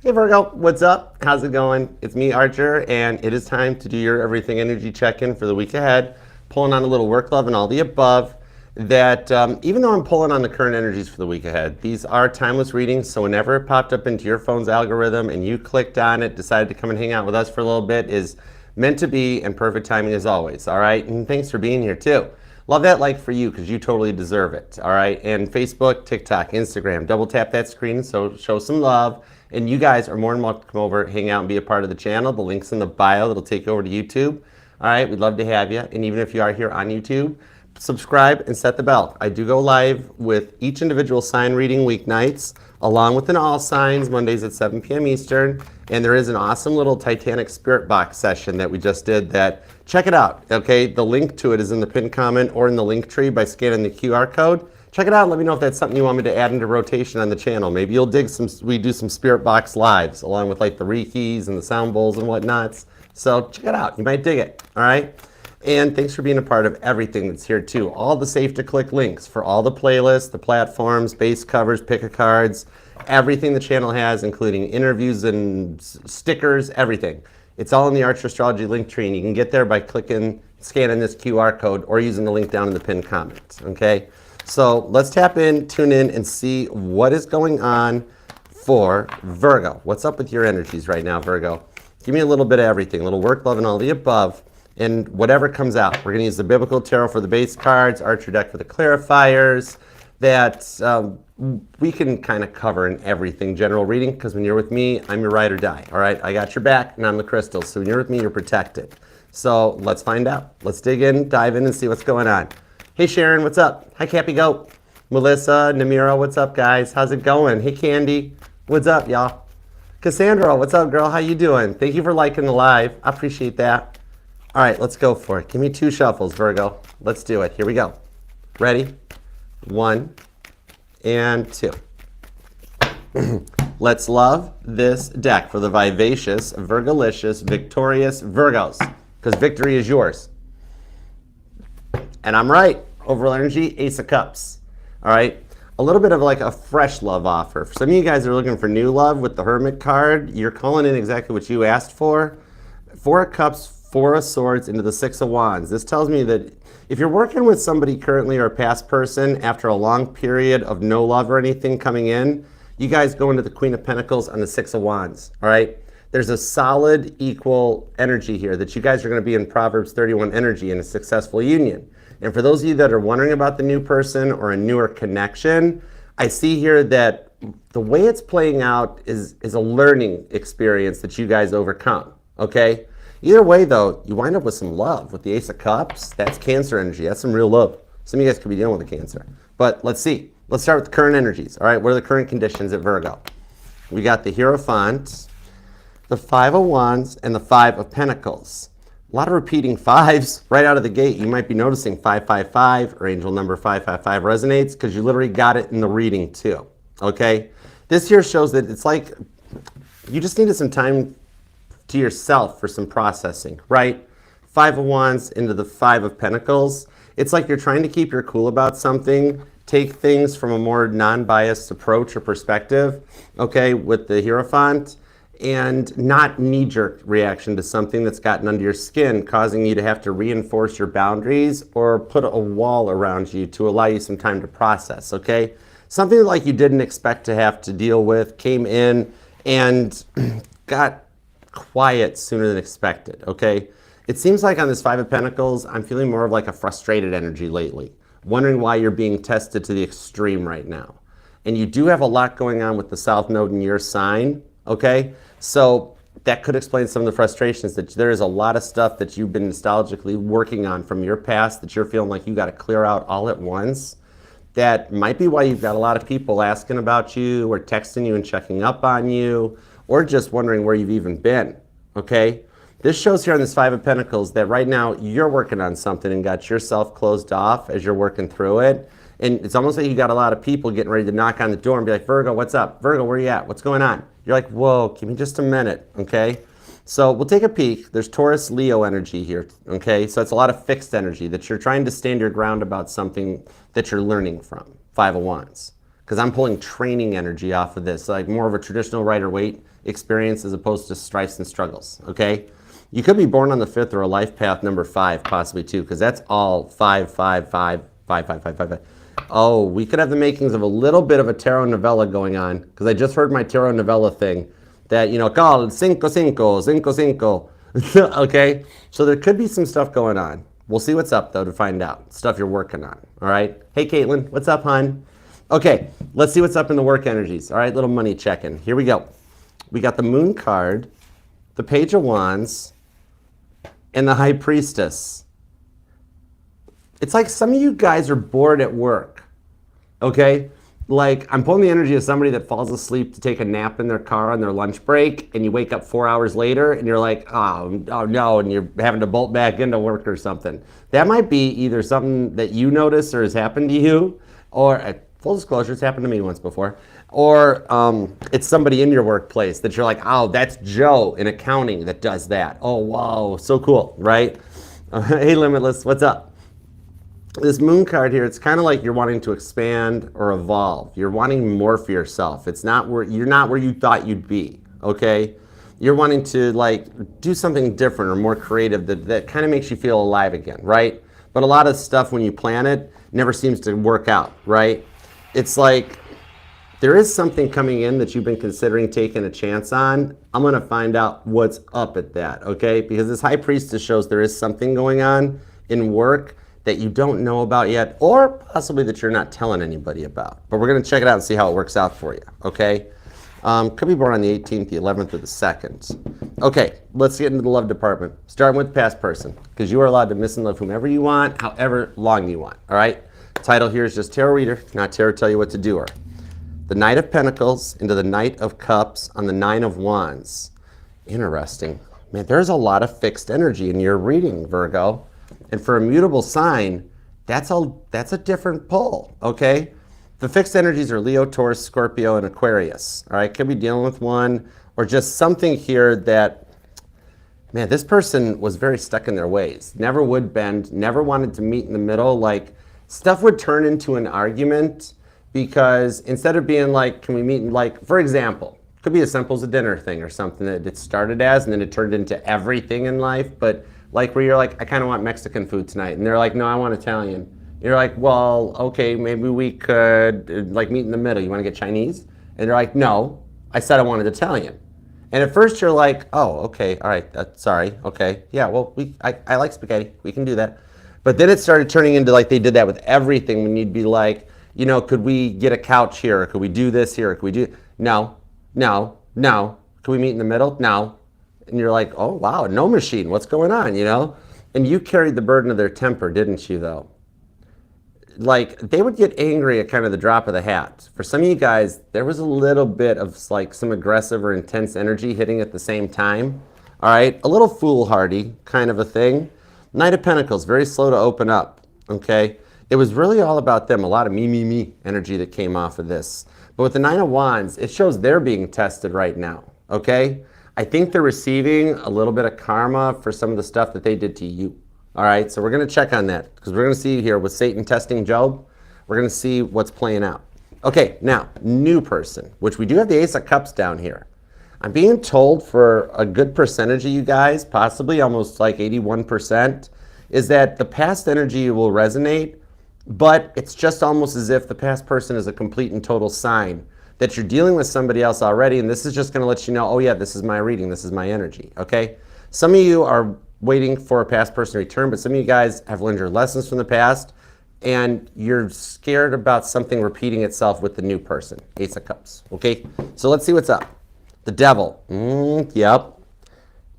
Hey Virgo, what's up? How's it going? It's me, Archer, and it is time to do your everything energy check-in for the week ahead. Pulling on a little work love and all the above. That even though I'm pulling on the current energies for the week ahead, these are timeless readings, so whenever it popped up into your phone's algorithm and you clicked on it, decided to come and hang out with us for a little bit, is meant to be and perfect timing as always, all right? And thanks for being here too. Love that like for you because you totally deserve it, all right? And Facebook, TikTok, Instagram, double tap that screen so show some love. And you guys are more than welcome to come over, hang out, and be a part of the channel. The link's in the bio that'll take you over to YouTube. All right, we'd love to have you. And even if you are here on YouTube, subscribe and set the bell. I do go live with each individual sign reading weeknights, along with an all signs, Mondays at 7 p.m. Eastern. And there is an awesome little Titanic Spirit Box session that we just did that, check it out, okay? The link to it is in the pinned comment or in the link tree by scanning the QR code. Check it out and let me know if that's something you want me to add into rotation on the channel. Maybe you'll dig we do some Spirit Box lives along with like the Reikis and the sound bowls and whatnots. So check it out, you might dig it, all right? And thanks for being a part of everything that's here too. All the safe to click links for all the playlists, the platforms, base covers, pick-a-cards, everything the channel has, including interviews and stickers, everything. It's all in the Archer Astrology link tree, and you can get there by scanning this QR code or using the link down in the pinned comment, okay? So let's tap in, tune in, and see what is going on for Virgo. What's up with your energies right now, Virgo? Give me a little bit of everything, a little work, love, and all the above. And whatever comes out, we're going to use the Biblical Tarot for the base cards, Archer deck for the clarifiers, that we can kind of cover in everything general reading, because when you're with me, I'm your ride or die, all right? I got your back, and I'm the crystals, so when you're with me, you're protected. So let's find out. Let's dig in, dive in, and see what's going on. Hey Sharon, what's up? Hi Cappy Goat. Melissa, Namira, what's up guys? How's it going? Hey Candy, what's up y'all? Cassandra, what's up girl? How you doing? Thank you for liking the live. I appreciate that. All right, let's go for it. Give me 2 shuffles, Virgo. Let's do it. Here we go. Ready? 1 and 2. Let's love this deck for the vivacious, Virgolicious, victorious Virgos, because victory is yours. And I'm right. Overall energy, Ace of Cups. All right. A little bit of like a fresh love offer. For some of you guys that are looking for new love with the Hermit card, you're calling in exactly what you asked for. 4 of Cups, 4 of Swords into the 6 of Wands. This tells me that if you're working with somebody currently or a past person after a long period of no love or anything coming in, you guys go into the Queen of Pentacles on the 6 of Wands. All right. There's a solid equal energy here that you guys are going to be in Proverbs 31 energy in a successful union. And for those of you that are wondering about the new person or a newer connection, I see here that the way it's playing out is a learning experience that you guys overcome, okay? Either way, though, you wind up with some love. With the Ace of Cups, that's Cancer energy. That's some real love. Some of you guys could be dealing with a Cancer. But let's see. Let's start with the current energies, all right? What are the current conditions at Virgo? We got the Hierophant, the 5 of Wands, and the 5 of Pentacles. A lot of repeating 5s right out of the gate. You might be noticing 555 or angel number 555 resonates because you literally got it in the reading too, okay? This here shows that it's like you just needed some time to yourself for some processing, right? 5 of Wands into the 5 of Pentacles. It's like you're trying to keep your cool about something, take things from a more non-biased approach or perspective, okay, with the Hierophant, and not knee-jerk reaction to something that's gotten under your skin, causing you to have to reinforce your boundaries or put a wall around you to allow you some time to process, okay? Something like you didn't expect to have to deal with came in and got quiet sooner than expected, okay? It seems like on this 5 of Pentacles, I'm feeling more of like a frustrated energy lately, wondering why you're being tested to the extreme right now. And you do have a lot going on with the South Node in your sign, okay? So that could explain some of the frustrations that there is a lot of stuff that you've been nostalgically working on from your past that you're feeling like you got to clear out all at once. That might be why you've got a lot of people asking about you or texting you and checking up on you or just wondering where you've even been, okay? This shows here on this 5 of Pentacles that right now you're working on something and got yourself closed off as you're working through it. And it's almost like you got a lot of people getting ready to knock on the door and be like, Virgo, what's up? Virgo, where you at? What's going on? You're like, whoa, give me just a minute, okay? So we'll take a peek. There's Taurus, Leo energy here, okay? So it's a lot of fixed energy that you're trying to stand your ground about something that you're learning from, 5 of Wands. because I'm pulling training energy off of this, like more of a traditional Rider-Waite experience as opposed to strifes and struggles, okay? You could be born on the 5th or a life path number 5, possibly too, because that's all 5, 5, 5, 5, 5, 5, 5, 5. Oh, we could have the makings of a little bit of a tarot novella going on, because I just heard my tarot novella thing that, you know, called cinco, cinco, cinco, cinco. Okay? So there could be some stuff going on. We'll see what's up, though, to find out. Stuff you're working on, all right? Hey, Caitlin, what's up, hon? Okay, let's see what's up in the work energies. All right, little money check-in. Here we go. We got the Moon card, the Page of Wands, and the High Priestess. It's like some of you guys are bored at work, okay? Like, I'm pulling the energy of somebody that falls asleep to take a nap in their car on their lunch break, and you wake up 4 hours later, and you're like, oh no, and you're having to bolt back into work or something. That might be either something that you notice or has happened to you, or, full disclosure, it's happened to me once before, or it's somebody in your workplace that you're like, oh, that's Joe in accounting that does that. Oh, wow, so cool, right? Hey, Limitless, what's up? This Moon card here, it's kind of like you're wanting to expand or evolve. You're wanting more for yourself. It's not where you're not where you thought you'd be, okay? You're wanting to like do something different or more creative that kind of makes you feel alive again, right? But a lot of stuff when you plan it never seems to work out, right? It's like there is something coming in that you've been considering taking a chance on. I'm going to find out what's up at that, okay? Because this High Priestess shows there is something going on in work that you don't know about yet, or possibly that you're not telling anybody about. But we're going to check it out and see how it works out for you, okay? Could be born on the 18th, the 11th, or the 2nd. Okay, let's get into the love department. Starting with past person, because you are allowed to miss and love whomever you want, however long you want, all right? Title here is just Tarot Reader, not Tarot Tell You What to Do Her. The Knight of Pentacles into the Knight of Cups on the 9 of Wands. Interesting. Man, there's a lot of fixed energy in your reading, Virgo. And for a mutable sign, that's a different pull, okay? The fixed energies are Leo, Taurus, Scorpio, and Aquarius, all right? Could be dealing with one or just something here that, man, this person was very stuck in their ways. Never would bend, never wanted to meet in the middle. Like, stuff would turn into an argument because instead of being like, can we meet in, like, for example, could be as simple as a dinner thing or something that it started as and then it turned into everything in life, but like where you're like, I kind of want Mexican food tonight. And they're like, no, I want Italian. You're like, well, okay, maybe we could like meet in the middle. You want to get Chinese? And they're like, no, I said I wanted Italian. And at first you're like, oh, okay, all right, sorry, okay. Yeah, well, I like spaghetti. We can do that. But then it started turning into like they did that with everything when you'd be like, you know, could we get a couch here? Or could we do this here? Or could we do, no. Could we meet in the middle? No. And you're like, oh, wow, no machine. What's going on, you know? And you carried the burden of their temper, didn't you, though? Like, they would get angry at kind of the drop of the hat. For some of you guys, there was a little bit of, like, some aggressive or intense energy hitting at the same time. All right? A little foolhardy kind of a thing. Knight of Pentacles, very slow to open up, okay? It was really all about them. A lot of me energy that came off of this. But with the Nine of Wands, it shows they're being tested right now, okay? I think they're receiving a little bit of karma for some of the stuff that they did to you. All right, so we're going to check on that because we're going to see here with Satan testing Job, we're going to see what's playing out. Okay, now, new person, which we do have the Ace of Cups down here. I'm being told for a good percentage of you guys, possibly almost like 81%, is that the past energy will resonate, but it's just almost as if the past person is a complete and total sign that you're dealing with somebody else already, and this is just going to let you know, oh yeah, this is my reading, this is my energy, okay? Some of you are waiting for a past person to return, but some of you guys have learned your lessons from the past, and you're scared about something repeating itself with the new person, Ace of Cups, okay? So let's see what's up. The Devil, yep.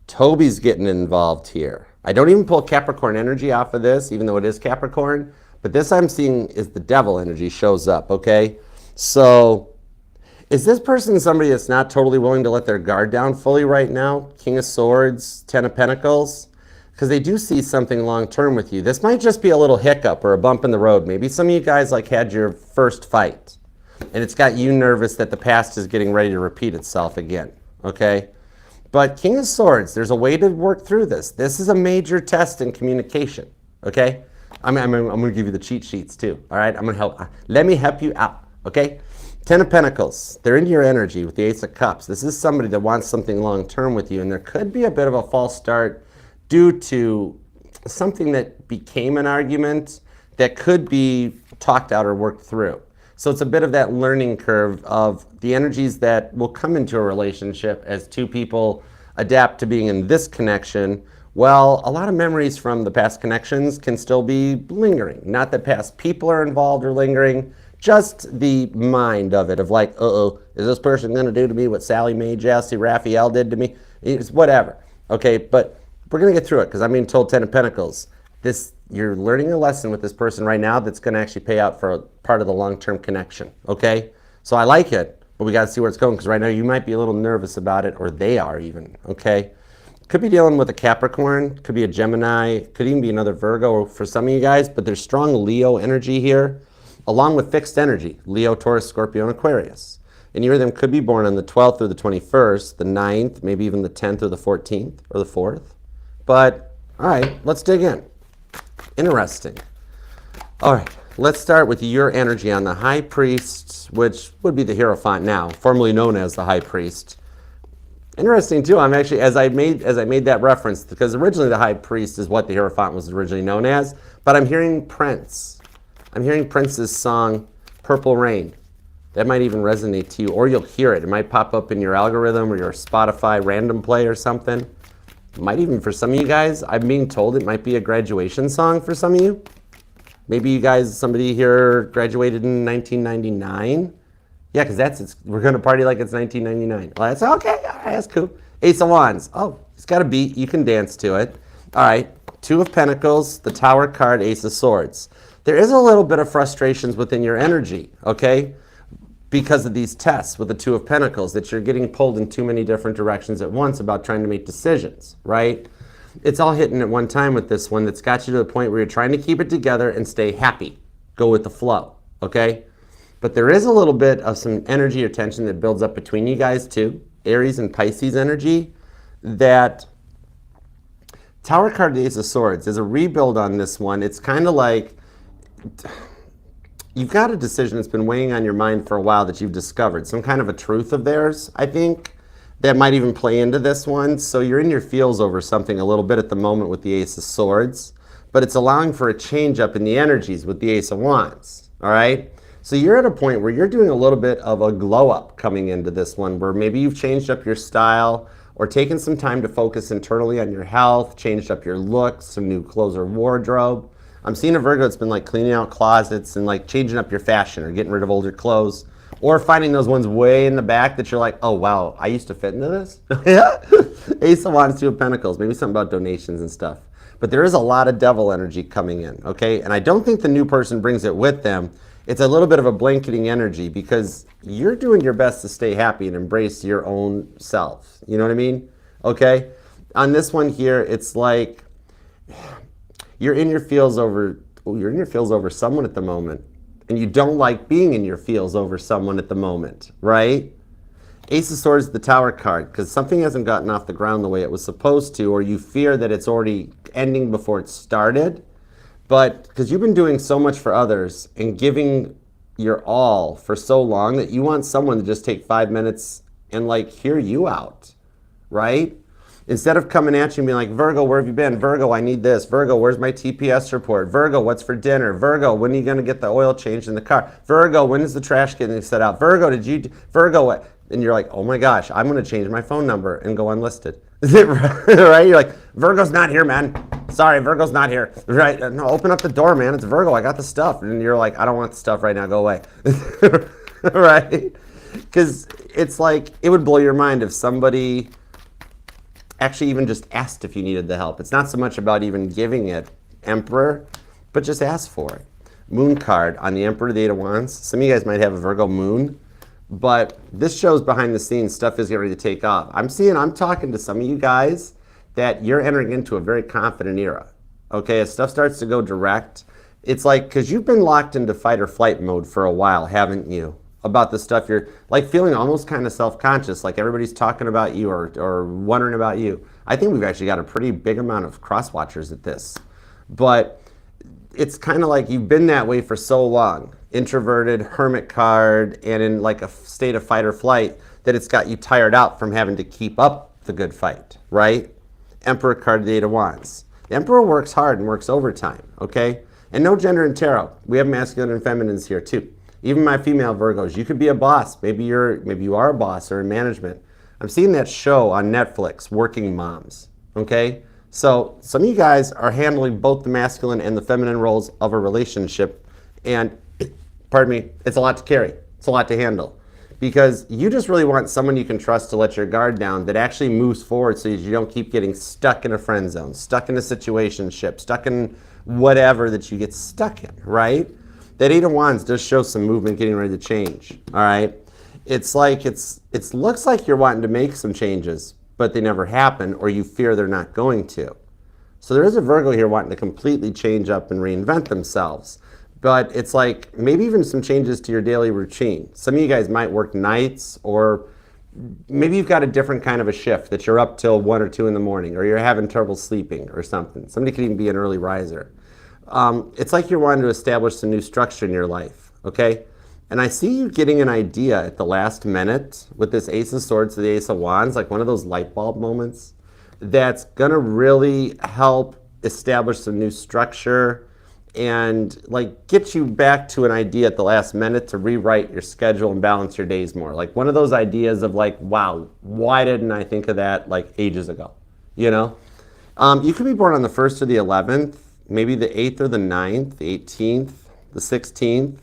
Toby's getting involved here. I don't even pull Capricorn energy off of this, even though it is Capricorn, but this I'm seeing is the Devil energy shows up, okay? So, is this person somebody that's not totally willing to let their guard down fully right now? King of Swords, Ten of Pentacles? Because they do see something long-term with you. This might just be a little hiccup or a bump in the road. Maybe some of you guys like had your first fight, and it's got you nervous that the past is getting ready to repeat itself again, okay? But King of Swords, there's a way to work through this. This is a major test in communication, okay? I'm going to give you the cheat sheets too, all right? I'm going to help. Let me help you out, okay? Ten of Pentacles, they're into your energy with the Ace of Cups. This is somebody that wants something long-term with you, and there could be a bit of a false start due to something that became an argument that could be talked out or worked through. So it's a bit of that learning curve of the energies that will come into a relationship as two people adapt to being in this connection. Well, a lot of memories from the past connections can still be lingering. Not that past people are involved or lingering, just the mind of it, of like, uh-oh, is this person going to do to me what Sally Mae, Jesse, Raphael did to me? It's whatever, okay? But we're going to get through it because I'm being told 10 of Pentacles. You're learning a lesson with this person right now that's going to actually pay out for a part of the long-term connection, okay? So I like it, but we got to see where it's going because right now you might be a little nervous about it, or they are even, okay? Could be dealing with a Capricorn, could be a Gemini, could even be another Virgo for some of you guys, but there's strong Leo energy here, along with fixed energy, Leo, Taurus, Scorpio, and Aquarius. And either of them could be born on the 12th or the 21st, the 9th, maybe even the 10th or the 14th or the 4th. But, all right, let's dig in. Interesting. All right, let's start with your energy on the High Priest, which would be the Hierophant now, formerly known as the High Priest. Interesting too. I'm actually, as I made that reference, because originally the High Priest is what the Hierophant was originally known as, but I'm hearing Prince. I'm hearing Prince's song, Purple Rain. That might even resonate to you, or you'll hear it. It might pop up in your algorithm or your Spotify random play or something. Might even, for some of you guys, I'm being told it might be a graduation song for some of you. Maybe you guys, somebody here graduated in 1999. Yeah, because we're going to party like it's 1999. Well, that's okay. All right, that's cool. Ace of Wands. Oh, it's got a beat. You can dance to it. All right. Two of Pentacles, the Tower card, Ace of Swords. There is a little bit of frustrations within your energy, okay? Because of these tests with the Two of Pentacles, that you're getting pulled in too many different directions at once about trying to make decisions, right? It's all hitting at one time with this one that's got you to the point where you're trying to keep it together and stay happy. Go with the flow, okay? But there is a little bit of some energy or tension that builds up between you guys too. Aries and Pisces energy. That Tower card, the Ace of Swords, is a rebuild on this one. It's kind of like you've got a decision that's been weighing on your mind for a while that you've discovered. Some kind of a truth of theirs, I think, that might even play into this one. So you're in your feels over something a little bit at the moment with the Ace of Swords, but it's allowing for a change up in the energies with the Ace of Wands, all right? So you're at a point where you're doing a little bit of a glow up coming into this one, where maybe you've changed up your style or taken some time to focus internally on your health, changed up your looks, some new clothes or wardrobe. I'm seeing a Virgo that's been like cleaning out closets and like changing up your fashion or getting rid of older clothes, or finding those ones way in the back that you're like, oh wow, I used to fit into this. Yeah. Ace of Wands, Two of Pentacles, maybe something about donations and stuff. But there is a lot of devil energy coming in, okay? And I don't think the new person brings it with them. It's a little bit of a blanketing energy because you're doing your best to stay happy and embrace your own self. You know what I mean? Okay? On this one here, it's like you're in your feels over someone at the moment, and you don't like being in your feels over someone at the moment, right? Ace of Swords, the Tower card, because something hasn't gotten off the ground the way it was supposed to, or you fear that it's already ending before it started. But because you've been doing so much for others and giving your all for so long that you want someone to just take 5 minutes and like hear you out, right? Instead of coming at you and being like, Virgo, where have you been? Virgo, I need this. Virgo, where's my TPS report? Virgo, what's for dinner? Virgo, when are you going to get the oil changed in the car? Virgo, when is the trash getting set out? Virgo, Virgo, what? And you're like, oh my gosh, I'm going to change my phone number and go unlisted. Right? You're like, Virgo's not here, man. Sorry, Virgo's not here. Right? No, open up the door, man. It's Virgo. I got the stuff. And you're like, I don't want the stuff right now. Go away. Right? Because it's like, it would blow your mind if somebody actually even just asked if you needed the help. It's not so much about even giving it, Emperor, but just ask for it. Moon card on the Emperor, the Eight of Wands. Some of you guys might have a Virgo moon, but this shows behind the scenes stuff is getting ready to take off. I'm talking to some of you guys that you're entering into a very confident era. Okay, as stuff starts to go direct, it's like, because you've been locked into fight or flight mode for a while, haven't you? About the stuff you're like feeling almost kind of self-conscious, like everybody's talking about you or wondering about you. I think we've actually got a pretty big amount of cross-watchers at this. But it's kind of like you've been that way for so long, introverted, hermit card, and in like a state of fight or flight, that it's got you tired out from having to keep up the good fight, right? Emperor card, the Eight of Wands. The Emperor works hard and works overtime, okay? And no gender in tarot. We have masculine and feminines here too. Even my female Virgos, you could be a boss. Maybe you are a boss or in management. I'm seeing that show on Netflix, Working Moms, okay? So some of you guys are handling both the masculine and the feminine roles of a relationship, and pardon me, it's a lot to carry. It's a lot to handle, because you just really want someone you can trust to let your guard down, that actually moves forward so you don't keep getting stuck in a friend zone, stuck in a situationship, stuck in whatever that you get stuck in, right? That Eight of Wands does show some movement getting ready to change, all right? It's like, it looks like you're wanting to make some changes, but they never happen, or you fear they're not going to. So there is a Virgo here wanting to completely change up and reinvent themselves. But it's like maybe even some changes to your daily routine. Some of you guys might work nights, or maybe you've got a different kind of a shift that you're up till 1 or 2 in the morning, or you're having trouble sleeping or something. Somebody could even be an early riser. It's like you're wanting to establish some new structure in your life, okay? And I see you getting an idea at the last minute with this Ace of Swords to the Ace of Wands, like one of those light bulb moments, that's gonna really help establish some new structure and like get you back to an idea at the last minute to rewrite your schedule and balance your days more. Like one of those ideas of like, wow, why didn't I think of that like ages ago, you know? You could be born on the 1st or the 11th, maybe the 8th or the 9th, the 18th, the 16th,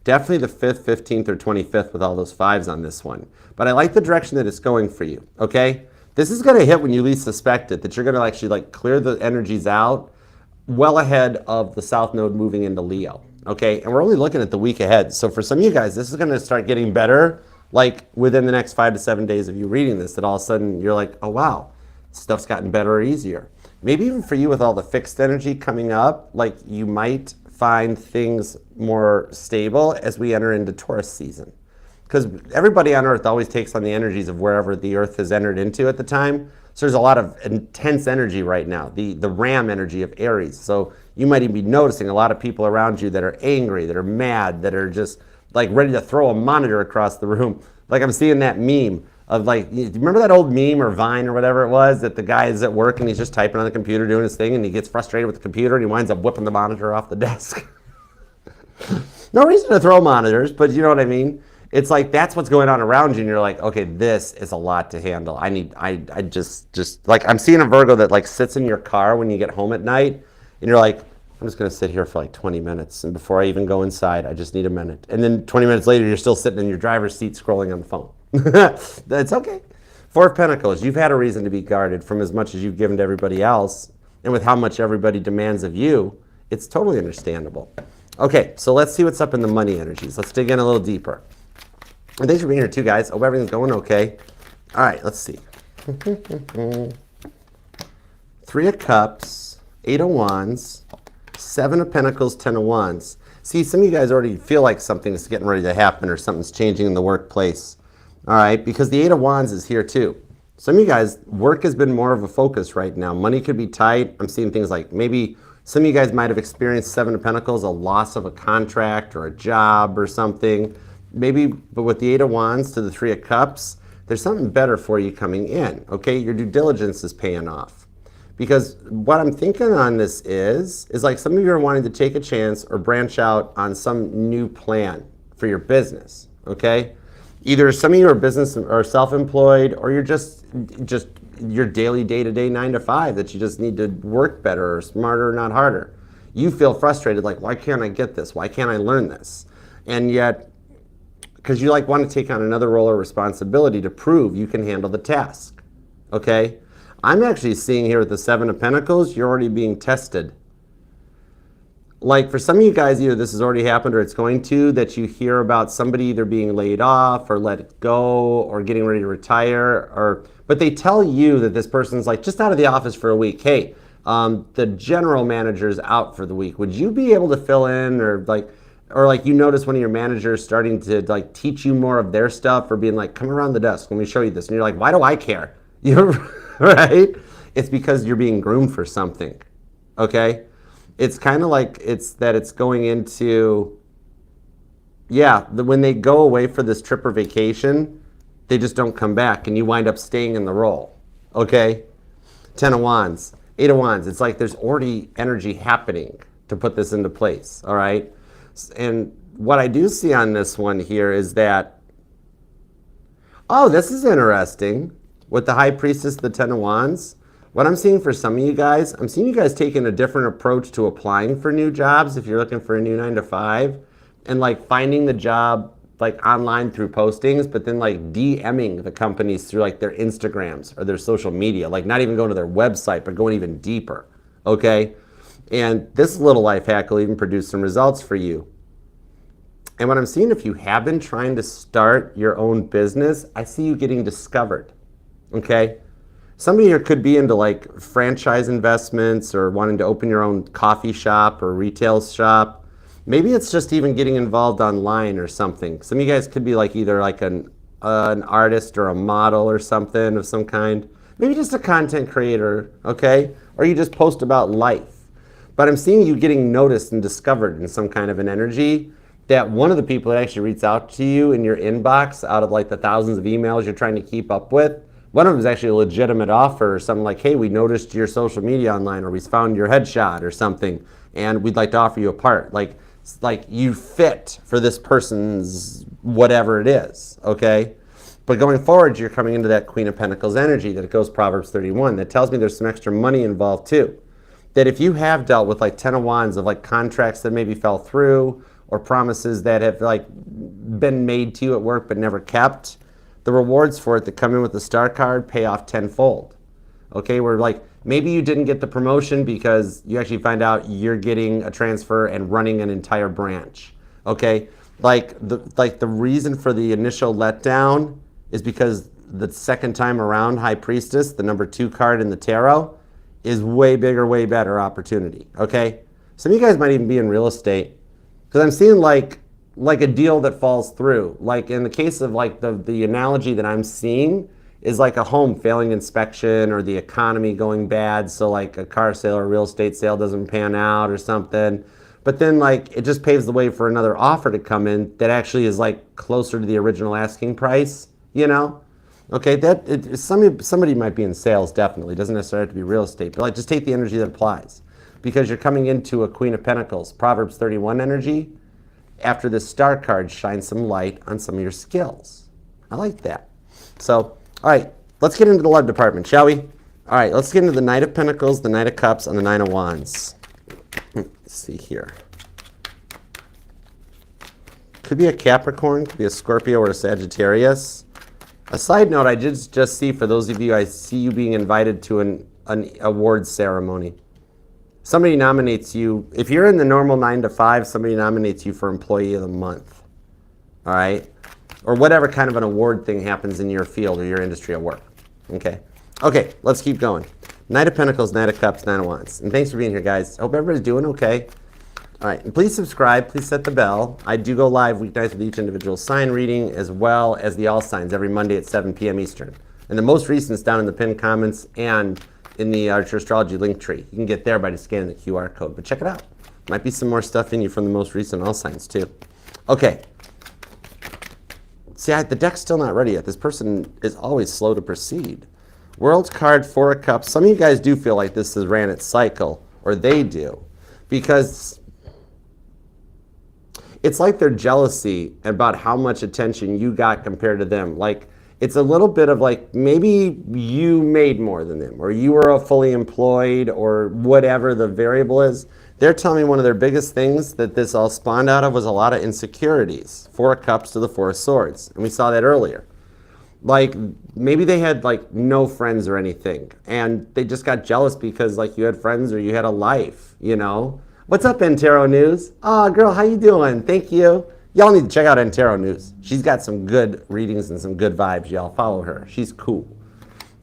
definitely the 5th, 15th, or 25th with all those 5s on this one. But I like the direction that it's going for you, okay? This is gonna hit when you least suspect it, that you're gonna actually like clear the energies out well ahead of the South Node moving into Leo, okay? And we're only looking at the week ahead. So for some of you guys, this is gonna start getting better like within the next 5 to 7 days of you reading this, that all of a sudden you're like, oh wow, stuff's gotten better or easier. Maybe even for you with all the fixed energy coming up, like you might find things more stable as we enter into Taurus season. Because everybody on Earth always takes on the energies of wherever the Earth has entered into at the time. So there's a lot of intense energy right now, the ram energy of Aries. So you might even be noticing a lot of people around you that are angry, that are mad, that are just like ready to throw a monitor across the room. Like I'm seeing that meme of like, you remember that old meme or Vine or whatever it was, that the guy is at work and he's just typing on the computer doing his thing, and he gets frustrated with the computer and he winds up whipping the monitor off the desk. No reason to throw monitors, but you know what I mean? It's like that's what's going on around you, and you're like, okay, this is a lot to handle. I just like, I'm seeing a Virgo that like sits in your car when you get home at night, and you're like, I'm just gonna sit here for like 20 minutes, and before I even go inside, I just need a minute. And then 20 minutes later, you're still sitting in your driver's seat scrolling on the phone. That's okay. 4 of Pentacles, you've had a reason to be guarded from as much as you've given to everybody else, and with how much everybody demands of you, it's totally understandable. Okay, so let's see what's up in the money energies. Let's dig in a little deeper. And thanks for being here too, guys. Hope everything's going okay. All right, let's see. 3 of Cups, 8 of Wands, 7 of Pentacles, 10 of Wands. See, some of you guys already feel like something is getting ready to happen or something's changing in the workplace. All right, because the 8 of Wands is here too. Some of you guys, work has been more of a focus right now. Money could be tight. I'm seeing things like maybe some of you guys might have experienced 7 of Pentacles, a loss of a contract or a job or something. Maybe, but with the 8 of Wands to the 3 of Cups, there's something better for you coming in, okay? Your due diligence is paying off. Because what I'm thinking on this is like some of you are wanting to take a chance or branch out on some new plan for your business, okay? Either some of you are business or self-employed, or you're just your daily day-to-day 9 to 5 that you just need to work better or smarter, not harder. You feel frustrated, like, why can't I get this? Why can't I learn this? And yet, because you like want to take on another role or responsibility to prove you can handle the task, okay? I'm actually seeing here with the 7 of Pentacles, you're already being tested. Like for some of you guys, either this has already happened or it's going to, that you hear about somebody either being laid off or let go or getting ready to retire, but they tell you that this person's like just out of the office for a week. Hey, the general manager's out for the week. Would you be able to fill in, or like you notice one of your managers starting to like teach you more of their stuff, or being like, come around the desk, let me show you this. And you're like, why do I care? You're right? It's because you're being groomed for something, okay? It's kind of like it's going into, yeah, when they go away for this trip or vacation, they just don't come back, and you wind up staying in the role. Okay? 10 of Wands, 8 of Wands. It's like there's already energy happening to put this into place. All right? And what I do see on this one here is that, oh, this is interesting. With the High Priestess, the 10 of Wands, what I'm seeing for some of you guys, I'm seeing you guys taking a different approach to applying for new jobs if you're looking for a new 9 to 5, and like finding the job like online through postings, but then like DMing the companies through like their Instagrams or their social media, like not even going to their website, but going even deeper, okay? And this little life hack will even produce some results for you. And what I'm seeing, if you have been trying to start your own business, I see you getting discovered, okay? Somebody here could be into like franchise investments or wanting to open your own coffee shop or retail shop. Maybe it's just even getting involved online or something. Some of you guys could be like either like an artist or a model or something of some kind. Maybe just a content creator, okay? Or you just post about life. But I'm seeing you getting noticed and discovered in some kind of an energy that one of the people that actually reads out to you in your inbox out of like the thousands of emails you're trying to keep up with, one of them is actually a legitimate offer or something like, hey, we noticed your social media online, or we found your headshot or something, and we'd like to offer you a part. Like you fit for this person's whatever it is, okay? But going forward, you're coming into that Queen of Pentacles energy that it goes Proverbs 31. That tells me there's some extra money involved too. That if you have dealt with like 10 of Wands of like contracts that maybe fell through or promises that have like been made to you at work but never kept, the rewards for it that come in with the Star card pay off tenfold. Okay, where like maybe you didn't get the promotion because you actually find out you're getting a transfer and running an entire branch. Okay, like the reason for the initial letdown is because the second time around, High Priestess, the number 2 card in the tarot, is way bigger, way better opportunity. Okay, some of you guys might even be in real estate, because I'm seeing like a deal that falls through. Like in the case of like the analogy that I'm seeing is like a home failing inspection or the economy going bad. So like a car sale or real estate sale doesn't pan out or something. But then like it just paves the way for another offer to come in that actually is like closer to the original asking price, you know? Okay, somebody might be in sales, definitely. It doesn't necessarily have to be real estate, but like just take the energy that applies, because you're coming into a Queen of Pentacles, Proverbs 31 energy. After the Star card, shine some light on some of your skills. I like that. So, all right, let's get into the love department, shall we? All right, let's get into the Knight of Pentacles, the Knight of Cups, and the 9 of Wands. Let's see here. Could be a Capricorn, could be a Scorpio or a Sagittarius. A side note, I did just see, for those of you, I see you being invited to an awards ceremony. Somebody nominates you. If you're in the normal 9 to 5, somebody nominates you for Employee of the Month. All right? Or whatever kind of an award thing happens in your field or your industry of work. Okay? Okay, let's keep going. Knight of Pentacles, Knight of Cups, 9 of Wands. And thanks for being here, guys. I hope everybody's doing okay. All right, and please subscribe. Please set the bell. I do go live weeknights with each individual sign reading, as well as the all signs every Monday at 7 p.m. Eastern. And the most recent is down in the pinned comments and in the Archer Astrology link tree. You can get there by just scanning the QR code, but check it out. Might be some more stuff in you from the most recent all signs too. Okay. See, the deck's still not ready yet. This person is always slow to proceed. World card, 4 of Cups. Some of you guys do feel like this has ran its cycle, or they do, because it's like their jealousy about how much attention you got compared to them. Like, it's a little bit of like, maybe you made more than them, or you were fully employed, or whatever the variable is. They're telling me one of their biggest things that this all spawned out of was a lot of insecurities. 4 of Cups to the 4 of Swords. And we saw that earlier. Like, maybe they had like no friends or anything, and they just got jealous because like you had friends or you had a life, you know? What's up, Antero News? Oh, girl, how you doing? Thank you. Y'all need to check out Antero News. She's got some good readings and some good vibes. Y'all follow her. She's cool.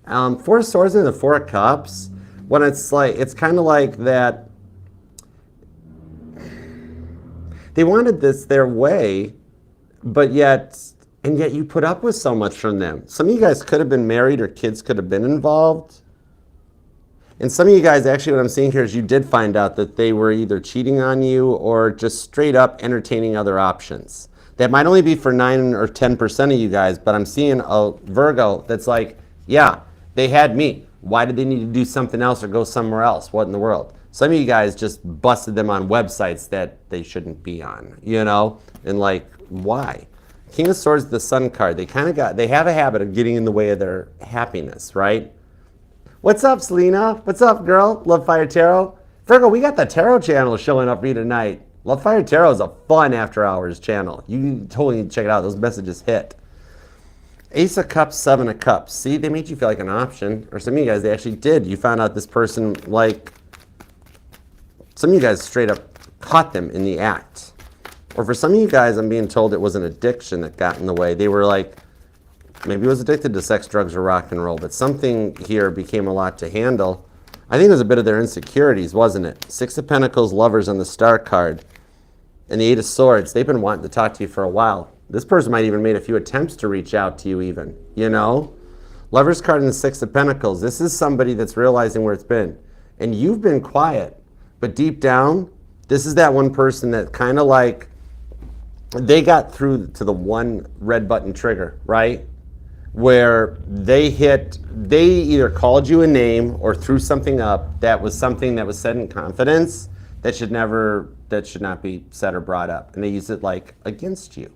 4 of Swords and the 4 of Cups. When it's like, it's kind of like that. They wanted this their way, but yet you put up with so much from them. Some of you guys could have been married, or kids could have been involved. And some of you guys, actually what I'm seeing here is you did find out that they were either cheating on you or just straight up entertaining other options. That might only be for 9 or 10% of you guys, but I'm seeing a Virgo that's like, yeah, they had me. Why did they need to do something else or go somewhere else? What in the world? Some of you guys just busted them on websites that they shouldn't be on, you know? And like, why? King of Swords, the Sun card, they have a habit of getting in the way of their happiness, right? What's up, Selena? What's up, girl? Love Fire Tarot. Virgo, we got the Tarot channel showing up for you tonight. Love Fire Tarot is a fun after-hours channel. You totally need to check it out. Those messages hit. Ace of Cups, Seven of Cups. See, they made you feel like an option. Or some of you guys, they actually did. You found out this person, like, some of you guys straight up caught them in the act. Or for some of you guys, I'm being told it was an addiction that got in the way. They were like, maybe was addicted to sex, drugs, or rock and roll, but something here became a lot to handle. I think it was a bit of their insecurities, wasn't it? Six of Pentacles, Lovers on the Star card, and the Eight of Swords. They've been wanting to talk to you for a while. This person might even made a few attempts to reach out to you even, you know? Lovers card and the Six of Pentacles. This is somebody that's realizing where it's been. And you've been quiet, but deep down, this is that one person that kind of like, they got through to the one red button trigger, right? Where they either called you a name or threw something up that was something that was said in confidence that should not be said or brought up. And they use it like against you.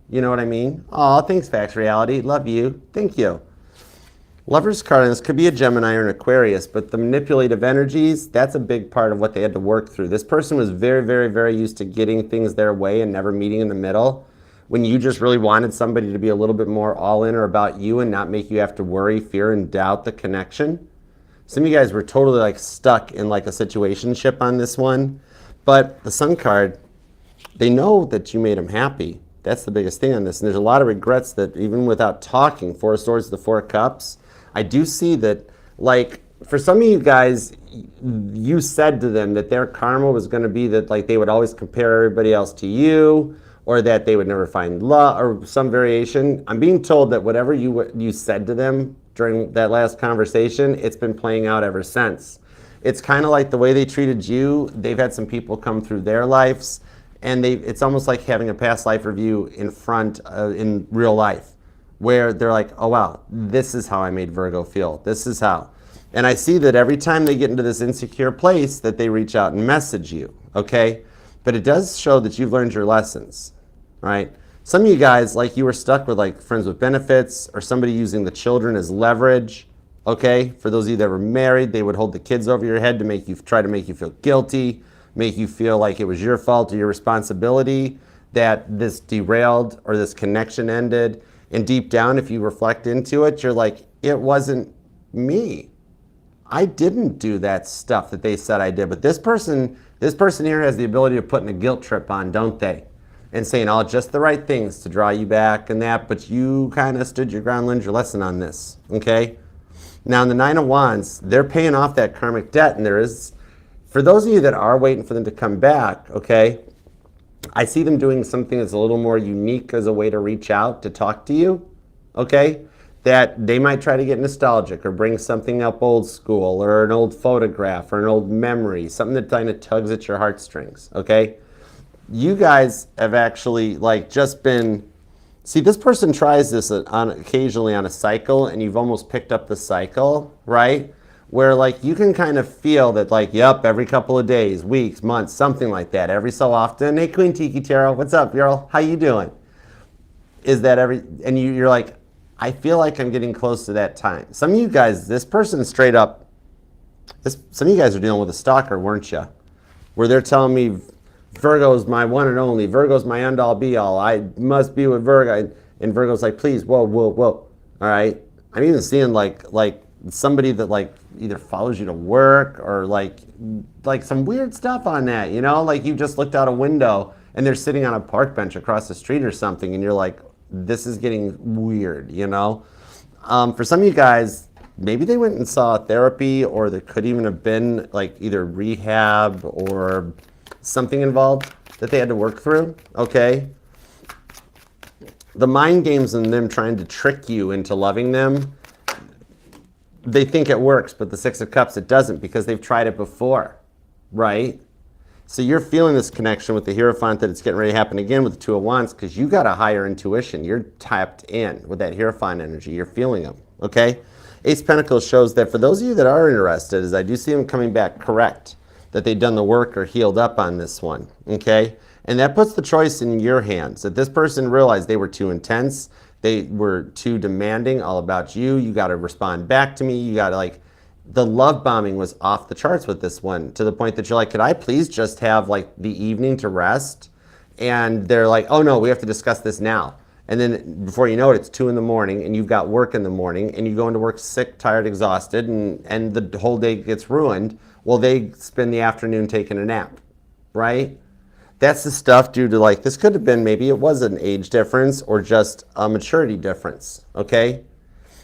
You know what I mean? Oh, thanks, Facts Reality. Love you. Thank you. Lover's card, and this could be a Gemini or an Aquarius, but the manipulative energies, that's a big part of what they had to work through. This person was very, very, very used to getting things their way and never meeting in the middle. When you just really wanted somebody to be a little bit more all in or about you and not make you have to worry, fear, and doubt the connection. Some of you guys were totally like stuck in like a situationship on this one. But the Sun card, they know that you made them happy. That's the biggest thing on this. And there's a lot of regrets that even without talking, Four of Swords, the Four of Cups, I do see that, like, for some of you guys, you said to them that their karma was going to be that like they would always compare everybody else to you, or that they would never find love, or some variation. I'm being told that whatever you said to them during that last conversation, it's been playing out ever since. It's kind of like the way they treated you. They've had some people come through their lives, and it's almost like having a past life review in real life, where they're like, oh wow, this is how I made Virgo feel. This is how. And I see that every time they get into this insecure place that they reach out and message you, okay? But it does show that you've learned your lessons, right? Some of you guys, like you were stuck with like friends with benefits or somebody using the children as leverage, okay? For those of you that were married, they would hold the kids over your head to try to make you feel guilty, make you feel like it was your fault or your responsibility that this derailed or this connection ended. And deep down, if you reflect into it, you're like, it wasn't me. I didn't do that stuff that they said I did. But this person here has the ability of putting a guilt trip on, don't they? And saying all just the right things to draw you back and that, but you kind of stood your ground, learned your lesson on this, okay? Now, in the Nine of Wands, they're paying off that karmic debt, and there is, for those of you that are waiting for them to come back, okay, I see them doing something that's a little more unique as a way to reach out to talk to you, okay? That they might try to get nostalgic or bring something up old school or an old photograph or an old memory, something that kind of tugs at your heartstrings, okay? You guys have actually like just been, see, this person tries this occasionally on a cycle, and you've almost picked up the cycle, right? Where like you can kind of feel that like, yep, every couple of days, weeks, months, something like that, every so often. Hey, Queen Tiki Tarot, what's up, girl? How you doing? Is that and you're like, I feel like I'm getting close to that time. Some of you guys, this person straight up, some of you guys are dealing with a stalker, weren't you? Where they're telling me, Virgo's my one and only. Virgo's my end all be all. I must be with Virgo. And Virgo's like, please, whoa, whoa, whoa. All right. I'm even seeing like somebody that like either follows you to work or like some weird stuff on that, you know? Like you just looked out a window and they're sitting on a park bench across the street or something, and you're like, this is getting weird, you know? For some of you guys, maybe they went and saw therapy, or there could even have been like either rehab or something involved that they had to work through, okay? The mind games and them trying to trick you into loving them, they think it works, but the Six of Cups, it doesn't because they've tried it before, right? So you're feeling this connection with the Hierophant that it's getting ready to happen again with the Two of Wands because you got a higher intuition. You're tapped in with that Hierophant energy. You're feeling them, okay? Ace of Pentacles shows that for those of you that are interested, is I do see them coming back correct, that they've done the work or healed up on this one, okay? And that puts the choice in your hands. That this person realized they were too intense, they were too demanding, all about you. You got to respond back to me. You got to like, the love bombing was off the charts with this one to the point that you're like, could I please just have like the evening to rest? And they're like, oh no, we have to discuss this now. And then before you know it, it's 2 in the morning and you've got work in the morning and you go into work sick, tired, exhausted, and the whole day gets ruined. Well, they spend the afternoon taking a nap, right? That's the stuff due to like, this could have been, maybe it was an age difference or just a maturity difference, okay?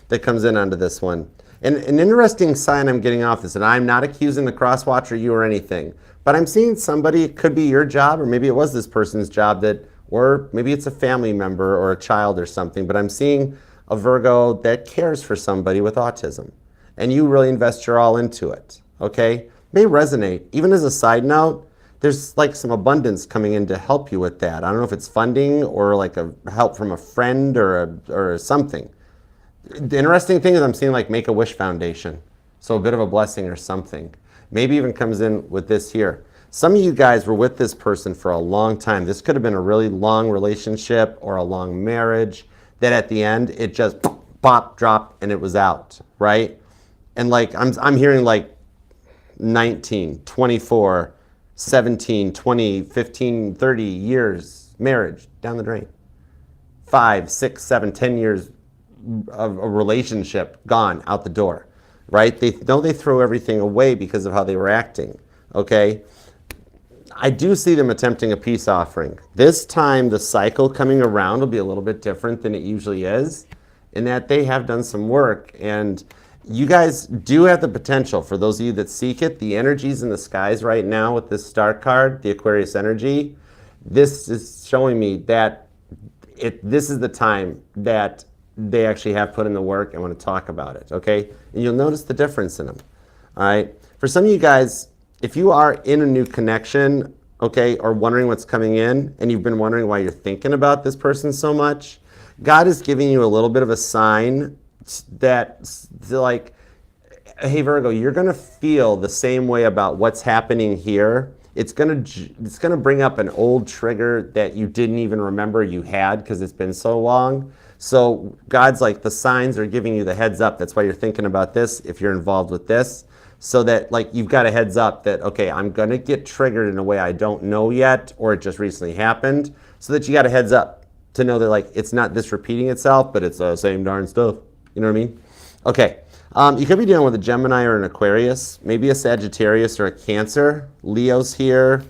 That comes in onto this one. And an interesting sign I'm getting off this, and I'm not accusing the cross-watcher you or anything, but I'm seeing somebody, it could be your job, or maybe it was this person's job, that, or maybe it's a family member or a child or something, but I'm seeing a Virgo that cares for somebody with autism. And you really invest your all into it, okay? May resonate. Even as a side note, there's like some abundance coming in to help you with that. I don't know if it's funding or like a help from a friend or something. The interesting thing is I'm seeing like Make-A-Wish Foundation. So a bit of a blessing or something. Maybe even comes in with this here. Some of you guys were with this person for a long time. This could have been a really long relationship or a long marriage that at the end it just pop, drop, and it was out, right? And like I'm hearing like 19, 24, 17, 20, 15, 30 years marriage down the drain. 5, 6, 7, 10 years of a relationship gone out the door, right? They know they throw everything away because of how they were acting, okay? I do see them attempting a peace offering. This time, the cycle coming around will be a little bit different than it usually is in that they have done some work, and you guys do have the potential, for those of you that seek it, the energies in the skies right now with this star card, the Aquarius energy, this is showing me that this is the time that they actually have put in the work and want to talk about it, okay? And you'll notice the difference in them, all right? For some of you guys, if you are in a new connection, okay, or wondering what's coming in, and you've been wondering why you're thinking about this person so much, God is giving you a little bit of a sign that, like, hey, Virgo, you're going to feel the same way about what's happening here. It's going to bring up an old trigger that you didn't even remember you had because it's been so long. So God's like, the signs are giving you the heads up. That's why you're thinking about this if you're involved with this. So that like you've got a heads up that, okay, I'm going to get triggered in a way I don't know yet, or it just recently happened. So that you got a heads up to know that like it's not this repeating itself, but it's the same darn stuff. You know what I mean? Okay. You could be dealing with a Gemini or an Aquarius, maybe a Sagittarius or a Cancer. Leo's here,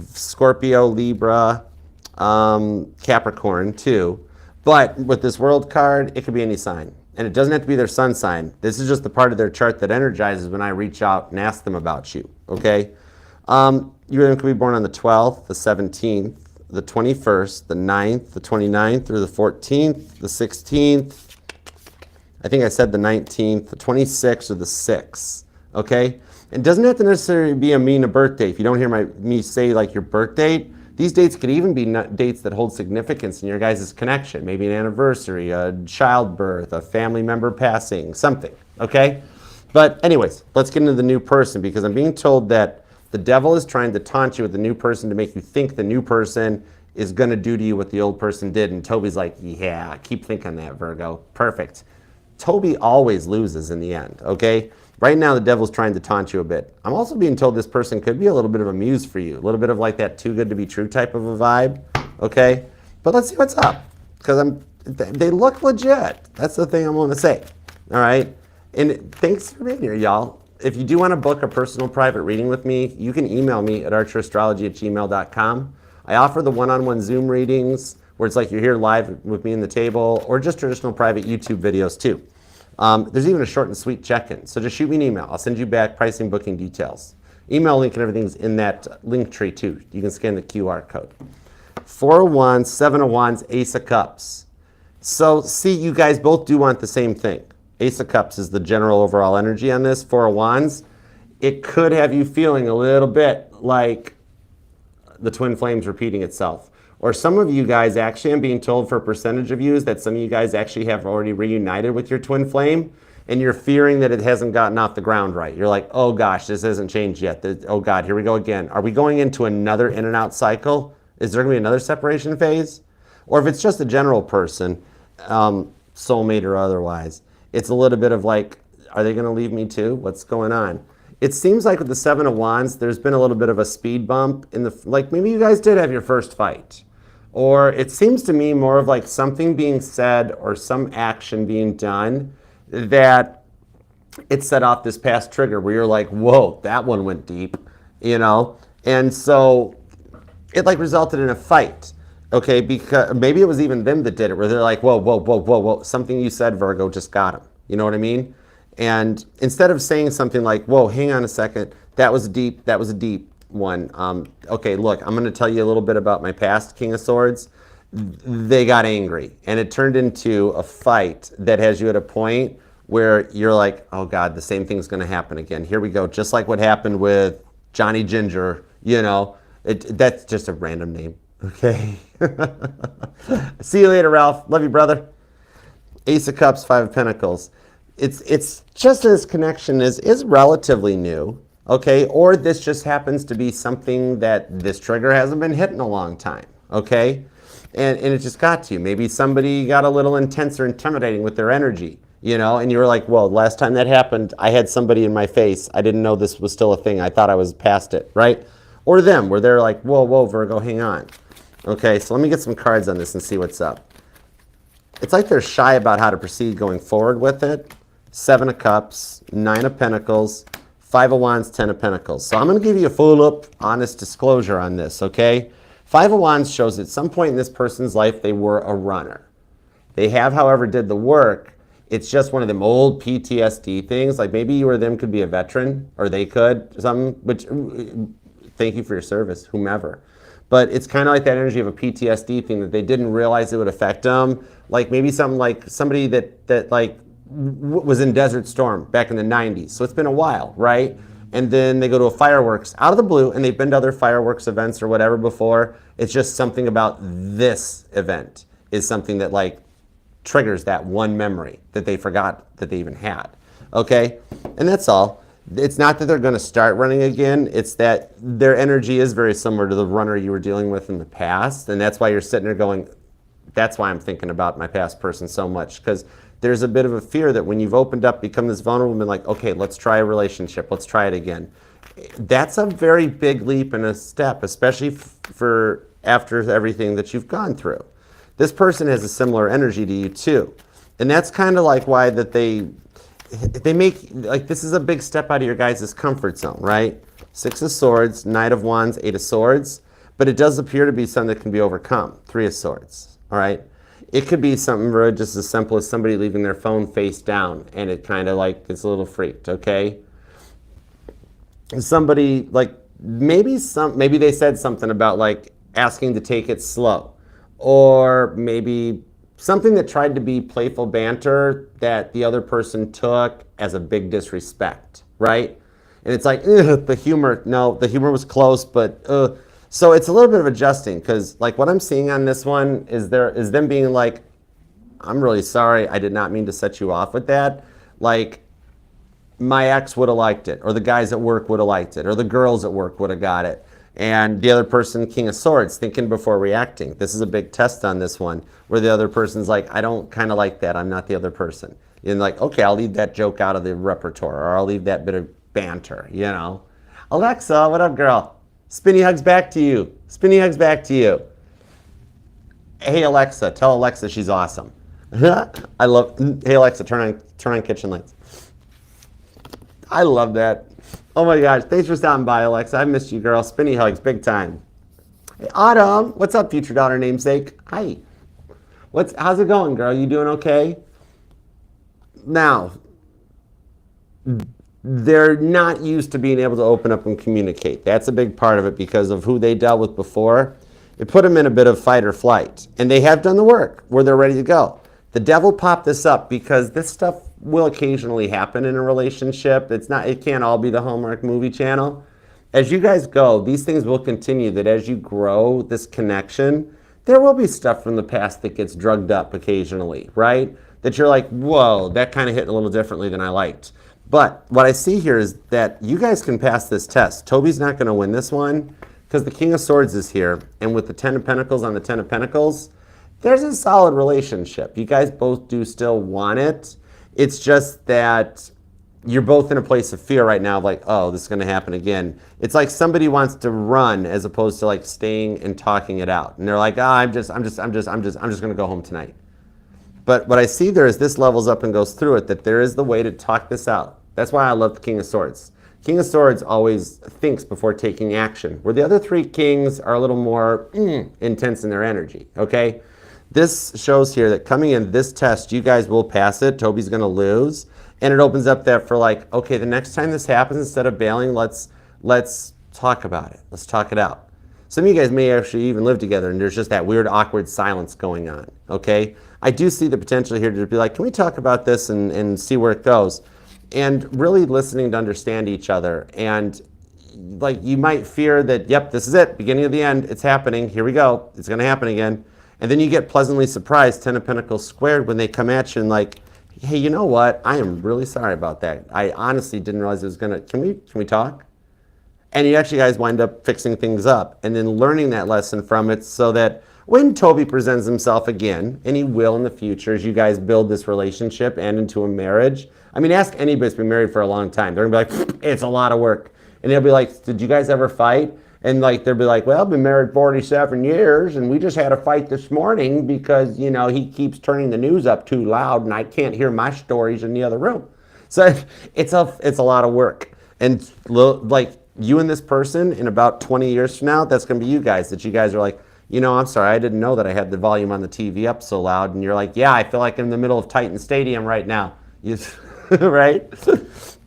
Scorpio, Libra, Capricorn too. But with this World card, it could be any sign. And it doesn't have to be their sun sign. This is just the part of their chart that energizes when I reach out and ask them about you, okay? You could be born on the 12th, the 17th, the 21st, the 9th, the 29th, through the 14th, the 16th. I think I said the 19th, the 26th, or the 6th, okay? It doesn't have to necessarily be a birthday. If you don't hear me say like your birth date, these dates could even be dates that hold significance in your guys' connection. Maybe an anniversary, a childbirth, a family member passing, something, okay? But anyways, let's get into the new person, because I'm being told that the devil is trying to taunt you with the new person to make you think the new person is going to do to you what the old person did. And Toby's like, yeah, keep thinking that, Virgo. Perfect. Toby always loses in the end, okay? Right now, the devil's trying to taunt you a bit. I'm also being told this person could be a little bit of a muse for you, a little bit of like that too good to be true type of a vibe, okay? But let's see what's up, because they look legit. That's the thing I'm going to say, all right? And thanks for being here, y'all. If you do want to book a personal private reading with me, you can email me at archerastrology@gmail.com. I offer the one-on-one Zoom readings where it's like you're here live with me in the table, or just traditional private YouTube videos too. There's even a short and sweet check-in. So just shoot me an email. I'll send you back pricing, booking details. Email link and everything's in that link tree too. You can scan the QR code. 4 of Wands, 7 of Wands, Ace of Cups. So see, you guys both do want the same thing. Ace of Cups is the general overall energy on this. Four of Wands, it could have you feeling a little bit like the twin flames repeating itself. Or some of you guys actually, I'm being told for a percentage of you, is that some of you guys actually have already reunited with your twin flame, and you're fearing that it hasn't gotten off the ground right. You're like, oh gosh, this hasn't changed yet. Oh God, here we go again. Are we going into another in and out cycle? Is there gonna be another separation phase? Or if it's just a general person, soulmate or otherwise, it's a little bit of like, are they gonna leave me too? What's going on? It seems like with the Seven of Wands, there's been a little bit of a speed bump in the, like maybe you guys did have your first fight. Or it seems to me more of like something being said or some action being done that it set off this past trigger where you're like, whoa, that one went deep, you know? And so it like resulted in a fight, okay? Because maybe it was even them that did it, where they're like, whoa, whoa, whoa, whoa, whoa, something you said, Virgo, just got him. You know what I mean? And instead of saying something like, whoa, hang on a second, that was a deep one. Okay, look, I'm gonna tell you a little bit about my past King of Swords. They got angry and it turned into a fight that has you at a point where you're like, oh God, the same thing's gonna happen again. Here we go, just like what happened with Johnny Ginger, you know, that's just a random name, okay? See you later, Ralph. Love you, brother. Ace of Cups, Five of Pentacles. It's just this connection is relatively new, okay? Or this just happens to be something that this trigger hasn't been hit in a long time, okay? And it just got to you. Maybe somebody got a little intense or intimidating with their energy, you know, and you were like, well, last time that happened, I had somebody in my face. I didn't know this was still a thing. I thought I was past it, right? Or them, where they're like, whoa, whoa, Virgo, hang on. Okay, so let me get some cards on this and see what's up. It's like they're shy about how to proceed going forward with it. Seven of Cups, Nine of Pentacles, Five of Wands, Ten of Pentacles. So I'm going to give you a full up, honest disclosure on this, okay? Five of Wands shows at some point in this person's life they were a runner. They have, however, did the work. It's just one of them old PTSD things. Like maybe you or them could be a veteran, or they could, something, which, thank you for your service, whomever. But it's kind of like that energy of a PTSD thing that they didn't realize it would affect them. Like maybe something like somebody that like was in Desert Storm back in the 90s. So it's been a while, right? And then they go to a fireworks out of the blue, and they've been to other fireworks events or whatever before. It's just something about this event is something that like triggers that one memory that they forgot that they even had, okay? And that's all. It's not that they're gonna start running again, it's that their energy is very similar to the runner you were dealing with in the past, and that's why you're sitting there going, that's why I'm thinking about my past person so much, because there's a bit of a fear that when you've opened up, become this vulnerable, and been like, okay, let's try a relationship, let's try it again. That's a very big leap and a step, especially for after everything that you've gone through. This person has a similar energy to you too. And that's kind of like why that they make, like this is a big step out of your guys' comfort zone, right? Six of Swords, Knight of Wands, Eight of Swords, but it does appear to be something that can be overcome. Three of Swords, all right? It could be something really just as simple as somebody leaving their phone face down and it kind of like gets a little freaked, okay? Somebody like, maybe they said something about like asking to take it slow, or maybe something that tried to be playful banter that the other person took as a big disrespect, right? And it's like, the humor was close, but so it's a little bit of adjusting, because like what I'm seeing on this one is them being like, I'm really sorry, I did not mean to set you off with that. Like my ex would have liked it, or the guys at work would have liked it, or the girls at work would have got it. And the other person, King of Swords, thinking before reacting. This is a big test on this one, where the other person's like, I don't kind of like that, I'm not the other person. And like, okay, I'll leave that joke out of the repertoire, or I'll leave that bit of banter, you know. Alexa, what up, girl? Spinny hugs back to you. Spinny hugs back to you. Hey Alexa, tell Alexa she's awesome. I love, hey Alexa, turn on kitchen lights. I love that. Oh my gosh, thanks for stopping by, Alexa. I missed you, girl. Spinny hugs, big time. Hey, Autumn, what's up, future daughter namesake? Hi. How's it going, girl? You doing okay? Now, they're not used to being able to open up and communicate. That's a big part of it because of who they dealt with before. It put them in a bit of fight or flight. And they have done the work where they're ready to go. The devil popped this up because this stuff will occasionally happen in a relationship. It can't all be the Hallmark movie channel. As you guys go, these things will continue, that as you grow this connection, there will be stuff from the past that gets drugged up occasionally, right? That you're like, whoa, that kind of hit a little differently than I liked. But what I see here is that you guys can pass this test. Toby's not going to win this one because the King of Swords is here. And with the Ten of Pentacles on the Ten of Pentacles, there's a solid relationship. You guys both do still want it. It's just that you're both in a place of fear right now of like, oh, this is going to happen again. It's like somebody wants to run as opposed to like staying and talking it out. And they're like, I'm just going to go home tonight. But what I see there is this levels up and goes through it, that there is the way to talk this out. That's why I love the King of Swords. King of Swords always thinks before taking action, where the other three kings are a little more intense in their energy, okay? This shows here that coming in this test, you guys will pass it. Toby's going to lose. And it opens up that for like, okay, the next time this happens, instead of bailing, let's talk about it. Let's talk it out. Some of you guys may actually even live together and there's just that weird, awkward silence going on, okay? I do see the potential here to be like, can we talk about this and see where it goes? And really listening to understand each other. And like, you might fear that, yep, this is it, beginning of the end, it's happening, here we go, it's gonna happen again. And then you get pleasantly surprised, Ten of Pentacles squared, when they come at you and like, hey, you know what? I am really sorry about that. I honestly didn't realize it was gonna, can we talk? And you actually guys wind up fixing things up and then learning that lesson from it so that when Toby presents himself again, and he will in the future as you guys build this relationship and into a marriage. I mean, ask anybody who's been married for a long time. They're gonna be like, it's a lot of work. And they'll be like, did you guys ever fight? And like, they'll be like, well, I've been married 47 years and we just had a fight this morning because, you know, he keeps turning the news up too loud and I can't hear my stories in the other room. So it's a lot of work. And like you and this person in about 20 years from now, that's going to be you guys, that you guys are like, you know, I'm sorry, I didn't know that I had the volume on the TV up so loud. And you're like, yeah, I feel like I'm in the middle of Titan Stadium right now. Right?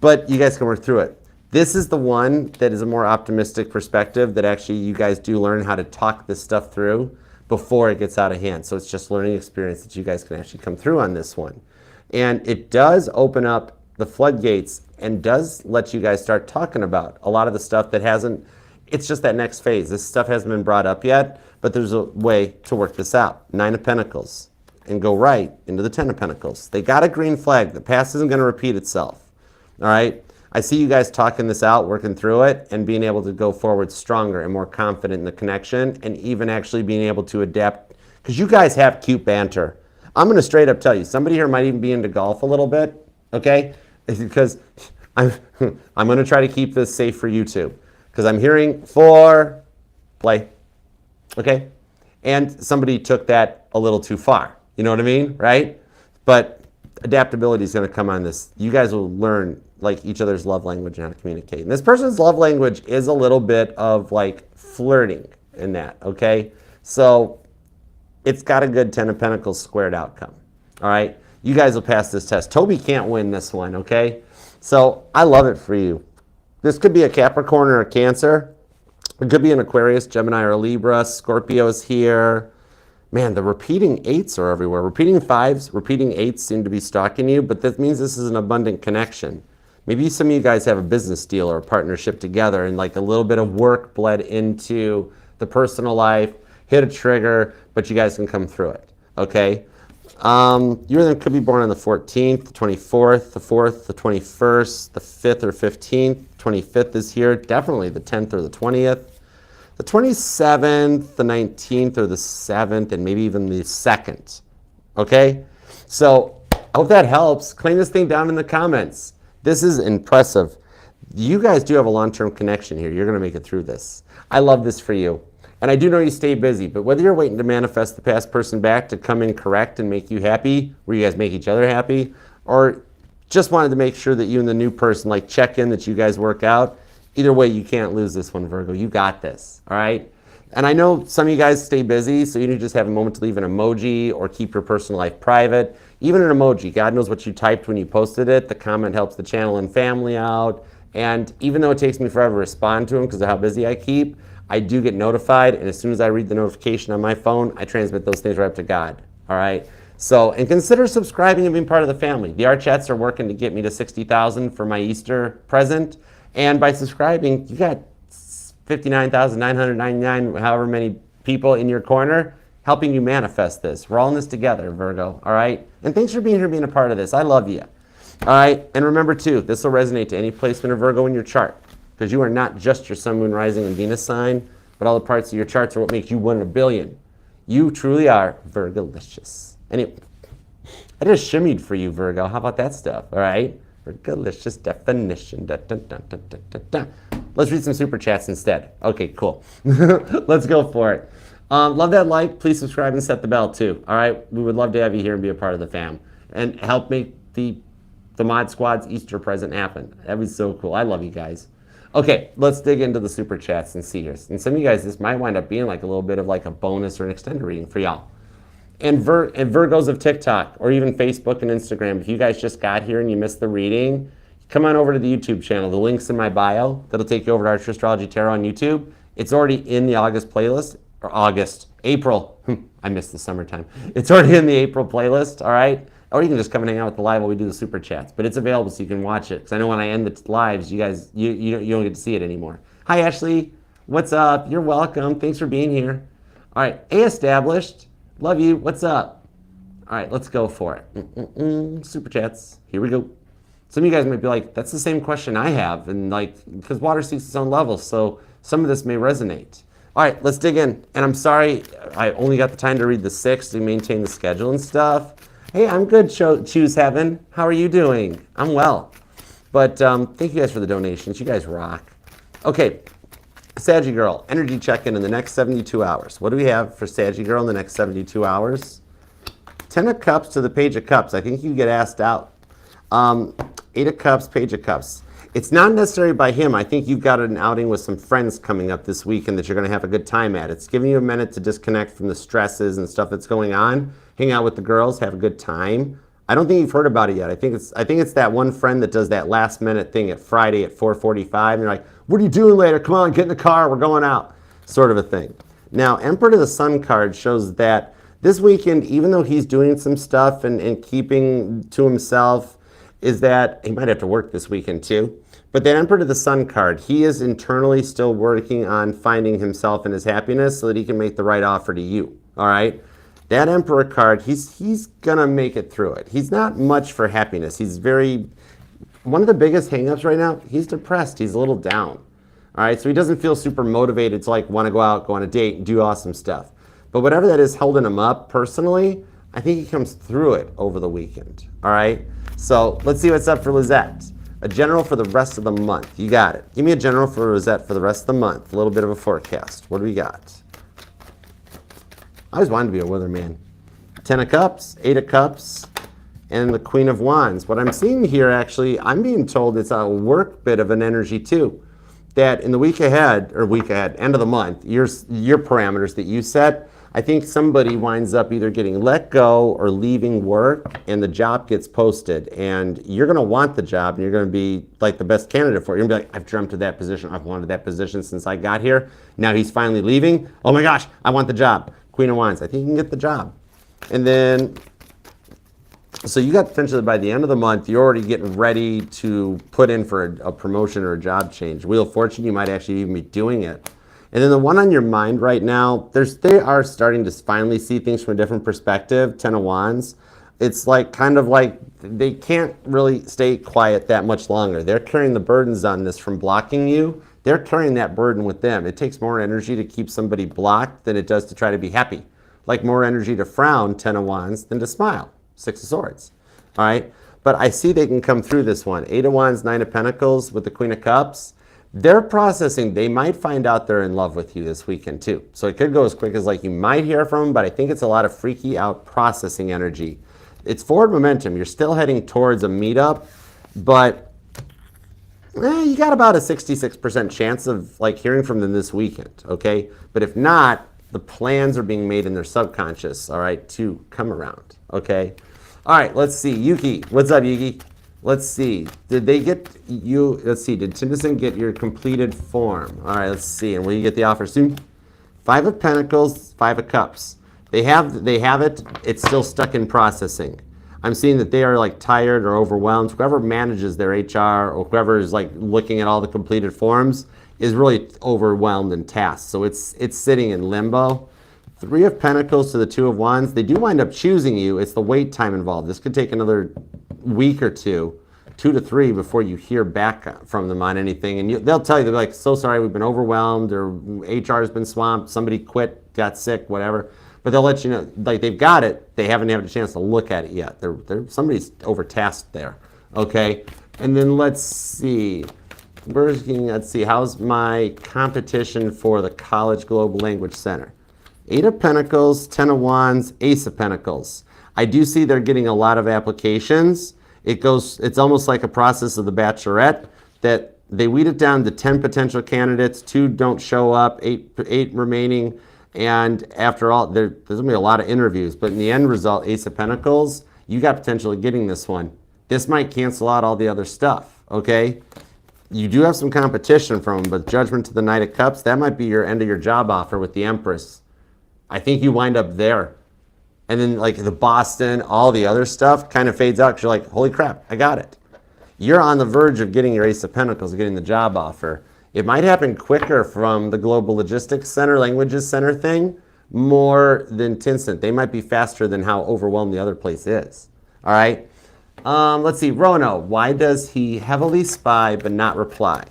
But you guys can work through it. This is the one that is a more optimistic perspective, that actually you guys do learn how to talk this stuff through before it gets out of hand. So it's just learning experience that you guys can actually come through on this one. And it does open up the floodgates and does let you guys start talking about a lot of the stuff that hasn't, it's just that next phase. This stuff hasn't been brought up yet, but there's a way to work this out. Nine of Pentacles and go right into the Ten of Pentacles. They got a green flag. The past isn't going to repeat itself. All right? I see you guys talking this out, working through it, and being able to go forward stronger and more confident in the connection, and even actually being able to adapt, because you guys have cute banter. I'm going to straight up tell you, somebody here might even be into golf a little bit, okay? Because I'm going to try to keep this safe for you two, because I'm hearing for play, okay? And somebody took that a little too far, you know what I mean, right? But adaptability is going to come on this. You guys will learn like each other's love language and how to communicate. And this person's love language is a little bit of like flirting in that, okay? So it's got a good Ten of Pentacles squared outcome, all right? You guys will pass this test. Toby can't win this one, okay? So I love it for you. This could be a Capricorn or a Cancer. It could be an Aquarius, Gemini, or a Libra. Scorpio's here. Man, the repeating eights are everywhere. Repeating fives, repeating eights seem to be stalking you, but that means this is an abundant connection. Maybe some of you guys have a business deal or a partnership together and like a little bit of work bled into the personal life, hit a trigger, but you guys can come through it, okay? You then could be born on the 14th, the 24th, the 4th, the 21st, the 5th or 15th. 25th is here, definitely the 10th or the 20th. The 27th, the 19th or the 7th, and maybe even the 2nd, okay? So I hope that helps. Claim this thing down in the comments. This is impressive. You guys do have a long-term connection here. You're going to make it through this. I love this for you. And I do know you stay busy, but whether you're waiting to manifest the past person back to come in correct and make you happy, where you guys make each other happy, or just wanted to make sure that you and the new person like check in, that you guys work out, either way, you can't lose this one, Virgo. You got this, all right? And I know some of you guys stay busy, so you need to just have a moment to leave an emoji or keep your personal life private. Even an emoji, God knows what you typed when you posted it. The comment helps the channel and family out. And even though it takes me forever to respond to them because of how busy I keep, I do get notified. And as soon as I read the notification on my phone, I transmit those things right up to God, all right? So, and consider subscribing and being part of the family. The art chats are working to get me to 60,000 for my Easter present. And by subscribing, you got 59,999, however many people in your corner helping you manifest this. We're all in this together, Virgo, all right? And thanks for being here, being a part of this. I love you. All right, and remember too, this will resonate to any placement of Virgo in your chart, because you are not just your sun, moon, rising, and Venus sign, but all the parts of your charts are what makes you 1 in a billion. You truly are Virgolicious. Anyway, I just shimmied for you, Virgo. How about that stuff, all right? Virgolicious definition. Da, da, da, da, da, da. Let's read some super chats instead. Okay, cool. Let's go for it. Love that like. Please subscribe and set the bell too, all right? We would love to have you here and be a part of the fam. And help make the Mod Squad's Easter present happen. That was so cool. I love you guys. Okay, let's dig into the super chats and see here. And some of you guys, this might wind up being like a little bit of like a bonus or an extended reading for y'all. And Virgos of TikTok or even Facebook and Instagram, if you guys just got here and you missed the reading, come on over to the YouTube channel. The link's in my bio. That'll take you over to our Astrology Tarot on YouTube. It's already in the August playlist, or April. I missed the summertime. It's already in the April playlist, all right? Or you can just come and hang out with the live while we do the super chats. But it's available so you can watch it. Because I know when I end the lives, you guys, you don't get to see it anymore. Hi, Ashley. What's up? You're welcome. Thanks for being here. All right. A Established. Love you. What's up? All right. Let's go for it. Super chats. Here we go. Some of you guys might be like, that's the same question I have. And like, because water seeks its own level. So some of this may resonate. All right. Let's dig in. And I'm sorry, I only got the time to read the 6 to maintain the schedule and stuff. Hey, I'm good, Choose Heaven. How are you doing? I'm well. But thank you guys for the donations. You guys rock. Okay, Saggy Girl, energy check-in in the next 72 hours. What do we have for Saggy Girl in the next 72 hours? 10 of Cups to the Page of Cups. I think you get asked out. 8 of Cups, Page of Cups. It's not necessary by him. I think you've got an outing with some friends coming up this weekend that you're going to have a good time at. It's giving you a minute to disconnect from the stresses and stuff that's going on. Hang out with the girls, have a good time. I don't think you've heard about it yet. I think it's that one friend that does that last minute thing at Friday at 4:45. And you're like, what are you doing later? Come on, get in the car. We're going out. Sort of a thing. Now, Emperor to the Sun card shows that this weekend, even though he's doing some stuff and keeping to himself, is that he might have to work this weekend too. But that Emperor to the Sun card, he is internally still working on finding himself and his happiness so that he can make the right offer to you. All right? That Emperor card, he's gonna make it through it. He's not much for happiness. He's one of the biggest hangups right now, he's depressed. He's a little down. All right, so he doesn't feel super motivated to like want to go out, go on a date, and do awesome stuff. But whatever that is holding him up personally, I think he comes through it over the weekend. All right, so let's see what's up for Lizette. A general for the rest of the month. You got it. Give me a general for Lizette for the rest of the month. A little bit of a forecast. What do we got? I always wanted to be a weatherman. 10 of Cups, 8 of Cups, and the Queen of Wands. What I'm seeing here, actually, I'm being told it's a work bit of an energy too. That in the week ahead, end of the month, your parameters that you set, I think somebody winds up either getting let go or leaving work and the job gets posted. And you're going to want the job and you're going to be like the best candidate for it. You're going to be like, I've dreamt of that position. I've wanted that position since I got here. Now he's finally leaving. Oh my gosh, I want the job. Queen of Wands, I think you can get the job. And then, so you got potentially by the end of the month, you're already getting ready to put in for a promotion or a job change. Wheel of Fortune, you might actually even be doing it. And then the one on your mind right now, they are starting to finally see things from a different perspective, 10 of Wands. It's like kind of like they can't really stay quiet that much longer. They're carrying the burdens on this from blocking you. They're carrying that burden with them. It takes more energy to keep somebody blocked than it does to try to be happy. Like more energy to frown, 10 of Wands, than to smile, 6 of Swords. All right? But I see they can come through this one. 8 of Wands, 9 of Pentacles with the Queen of Cups. They're processing. They might find out they're in love with you this weekend too. So it could go as quick as like you might hear from them, but I think it's a lot of freaky out processing energy. It's forward momentum. You're still heading towards a meetup, but you got about a 66% chance of like hearing from them this weekend, okay? But if not, the plans are being made in their subconscious, all right, to come around, okay? All right, let's see. Yuki, what's up, Yuki? Let's see. Did they get you? Let's see. Did Tennyson get your completed form? All right, let's see. And will you get the offer soon? 5 of Pentacles, 5 of Cups. They have it. It's still stuck in processing. I'm seeing that they are like tired or overwhelmed. Whoever manages their HR or whoever is like looking at all the completed forms is really overwhelmed and tasked. So it's sitting in limbo. Three of Pentacles to the Two of Wands. They do wind up choosing you. It's the wait time involved. This could take another week or two, 2 to 3, before you hear back from them on anything. And they'll tell you, they're like, so sorry, we've been overwhelmed, or HR has been swamped, somebody quit, got sick, whatever. But they'll let you know, like, they've got it. They haven't had a chance to look at it yet. Somebody's overtasked there, okay? And then let's see. Let's see, how's my competition for the College Global Language Center? 8 of Pentacles, 10 of Wands, Ace of Pentacles. I do see they're getting a lot of applications. It's almost like a process of the Bachelorette, that they weed it down to 10 potential candidates, 2 don't show up, 8 remaining. And after all, there's going to be a lot of interviews. But in the end result, Ace of Pentacles, you got potential of getting this one. This might cancel out all the other stuff, okay? You do have some competition from them, but Judgment to the Knight of Cups, that might be your end of your job offer with the Empress. I think you wind up there. And then like the Boston, all the other stuff kind of fades out because you're like, holy crap, I got it. You're on the verge of getting your Ace of Pentacles, getting the job offer. It might happen quicker from the Global Logistics Center, Languages Center thing, more than Tinstant. They might be faster than how overwhelmed the other place is. All right? Let's see. Rono, why does he heavily spy but not reply?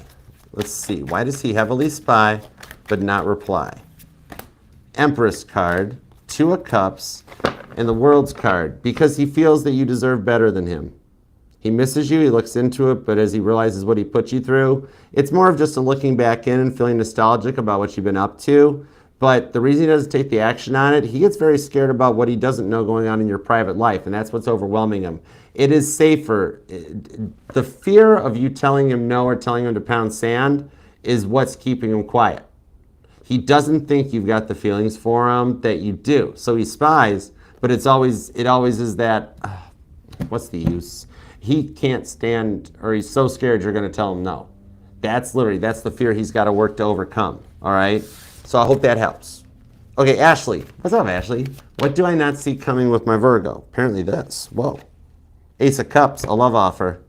Let's see. Why does he heavily spy but not reply? Empress card, 2 of Cups, and the World's card. Because he feels that you deserve better than him. He misses you, he looks into it, but as he realizes what he put you through, it's more of just a looking back in and feeling nostalgic about what you've been up to. But the reason he doesn't take the action on it, he gets very scared about what he doesn't know going on in your private life, and that's what's overwhelming him. It is safer. The fear of you telling him no or telling him to pound sand is what's keeping him quiet. He doesn't think you've got the feelings for him that you do. So he spies, but it always is that, what's the use? He can't stand, or he's so scared you're going to tell him no. That's the fear he's got to work to overcome, all right? So I hope that helps. Okay, Ashley. What's up, Ashley? What do I not see coming with my Virgo? Apparently this. Whoa. Ace of Cups, a love offer.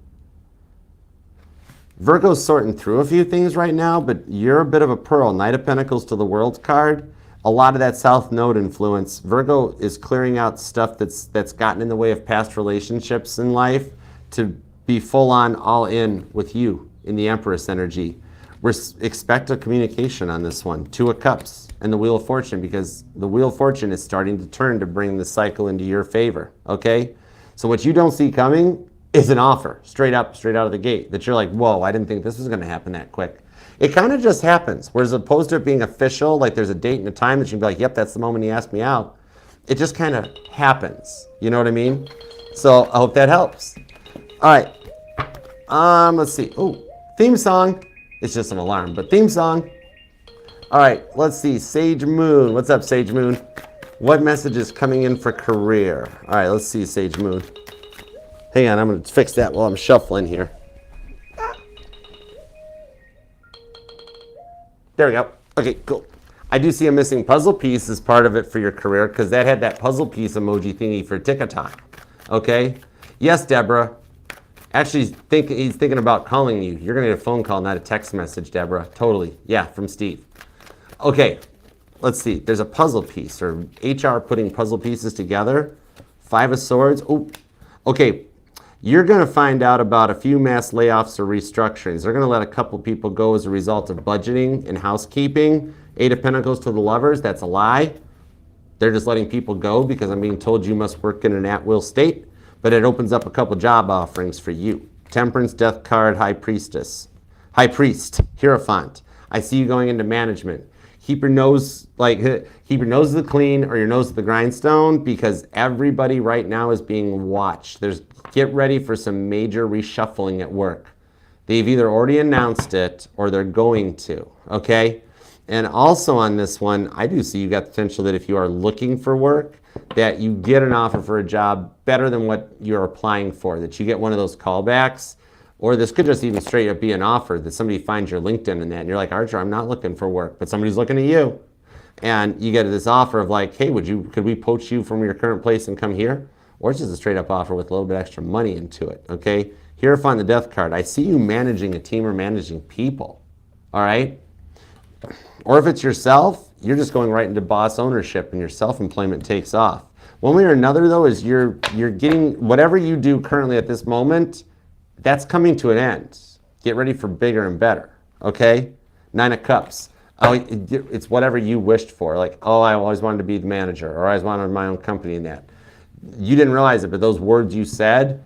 Virgo's sorting through a few things right now, but you're a bit of a pearl. Knight of Pentacles to the World card. A lot of that South Node influence. Virgo is clearing out stuff that's gotten in the way of past relationships in life, to be full-on all-in with you in the Empress energy. Expect a communication on this one. 2 of Cups and the Wheel of Fortune, because the Wheel of Fortune is starting to turn to bring the cycle into your favor, okay? So what you don't see coming is an offer, straight out of the gate, that you're like, whoa, I didn't think this was going to happen that quick. It kind of just happens, whereas opposed to it being official, like there's a date and a time that you can be like, yep, that's the moment he asked me out. It just kind of happens, you know what I mean? So I hope that helps. All right, let's see. Oh, theme song. It's just an alarm, but theme song. All right, let's see. Sage Moon. What's up, Sage Moon? What message is coming in for career? All right, let's see, Sage Moon. Hang on, I'm going to fix that while I'm shuffling here. There we go. Okay, cool. I do see a missing puzzle piece as part of it for your career, because that had that puzzle piece emoji thingy for TikTok. Okay? Yes, Deborah. Actually, he's thinking about calling you. You're going to get a phone call, not a text message, Deborah. Totally. Yeah, from Steve. Okay, let's see. There's a puzzle piece, or HR putting puzzle pieces together. 5 of Swords. Oh, okay. You're going to find out about a few mass layoffs or restructurings. They're going to let a couple people go as a result of budgeting and housekeeping. 8 of Pentacles to the Lovers. That's a lie. They're just letting people go because I'm being told you must work in an at-will state. But it opens up a couple job offerings for you. Temperance, Death card, High Priestess. High Priest, Hierophant. I see you going into management. Keep your nose to the clean or your nose to the grindstone, because everybody right now is being watched. Get ready for some major reshuffling at work. They've either already announced it or they're going to, okay? And also on this one, I do see you got the potential that if you are looking for work, that you get an offer for a job better than what you're applying for, that you get one of those callbacks, or this could just even straight up be an offer that somebody finds your LinkedIn in that, and you're like, Archer, I'm not looking for work, but somebody's looking at you. and you get this offer of like, hey, could we poach you from your current place and come here? Or it's just a straight up offer with a little bit extra money into it, okay? Hierophant, the death card. I see you managing a team or managing people, all right? Or if it's yourself, you're just going right into boss ownership and your self-employment takes off. One way or another though is you're getting, whatever you do currently at this moment, that's coming to an end. Get ready for bigger and better, okay? 9 of Cups. Oh, it's whatever you wished for. Like, oh, I always wanted to be the manager, or I always wanted my own company in that. You didn't realize it, but those words you said,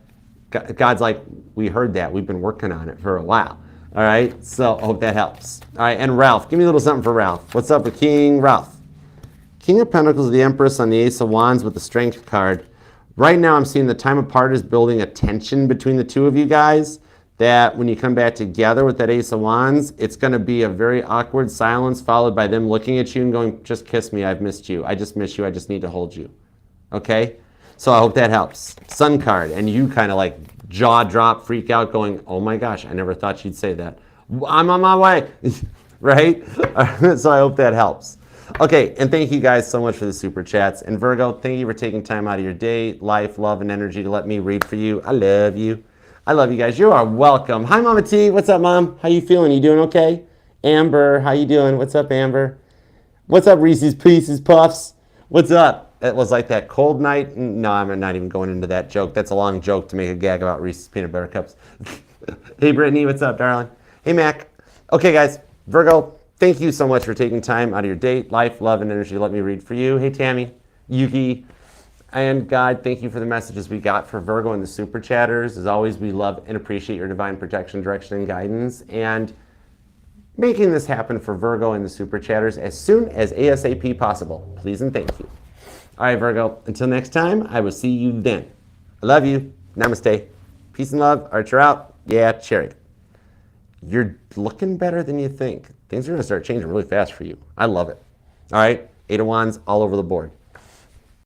God's like, we heard that. We've been working on it for a while. All right, so I hope that helps. All right, and Ralph, give me a little something for Ralph. What's up with King Ralph? King of Pentacles, the Empress on the Ace of Wands with the Strength card. Right now I'm seeing the time apart is building a tension between the two of you guys, that when you come back together with that Ace of Wands, it's going to be a very awkward silence followed by them looking at you and going, just kiss me, I've missed you. I just miss you, I just need to hold you. Okay? So I hope that helps. Sun card, and you kind of like jaw drop, freak out, going, oh my gosh, I never thought she'd say that. I'm on my way, right? So I hope that helps. Okay, and thank you guys so much for the super chats. And Virgo, thank you for taking time out of your day, life, love, and energy to let me read for you. I love you. I love you guys. You are welcome. Hi, Mama T. What's up, Mom? How you feeling? You doing okay? Amber, how you doing? What's up, Amber? What's up, Reese's Pieces Puffs? What's up? It was like that cold night. No, I'm not even going into that joke. That's a long joke to make a gag about Reese's Peanut Butter Cups. Hey, Brittany, what's up, darling? Hey, Mac. Okay, guys. Virgo, thank you so much for taking time out of your day, life, love, and energy to let me read for you. Hey, Tammy, Yuki, and God, thank you for the messages we got for Virgo and the super chatters. As always, we love and appreciate your divine protection, direction, and guidance, and making this happen for Virgo and the super chatters as soon as ASAP possible. Please and thank you. All right, Virgo, until next time, I will see you then. I love you. Namaste. Peace and love. Archer out. Yeah, Chariot. You're looking better than you think. Things are going to start changing really fast for you. I love it. All right, 8 of Wands all over the board.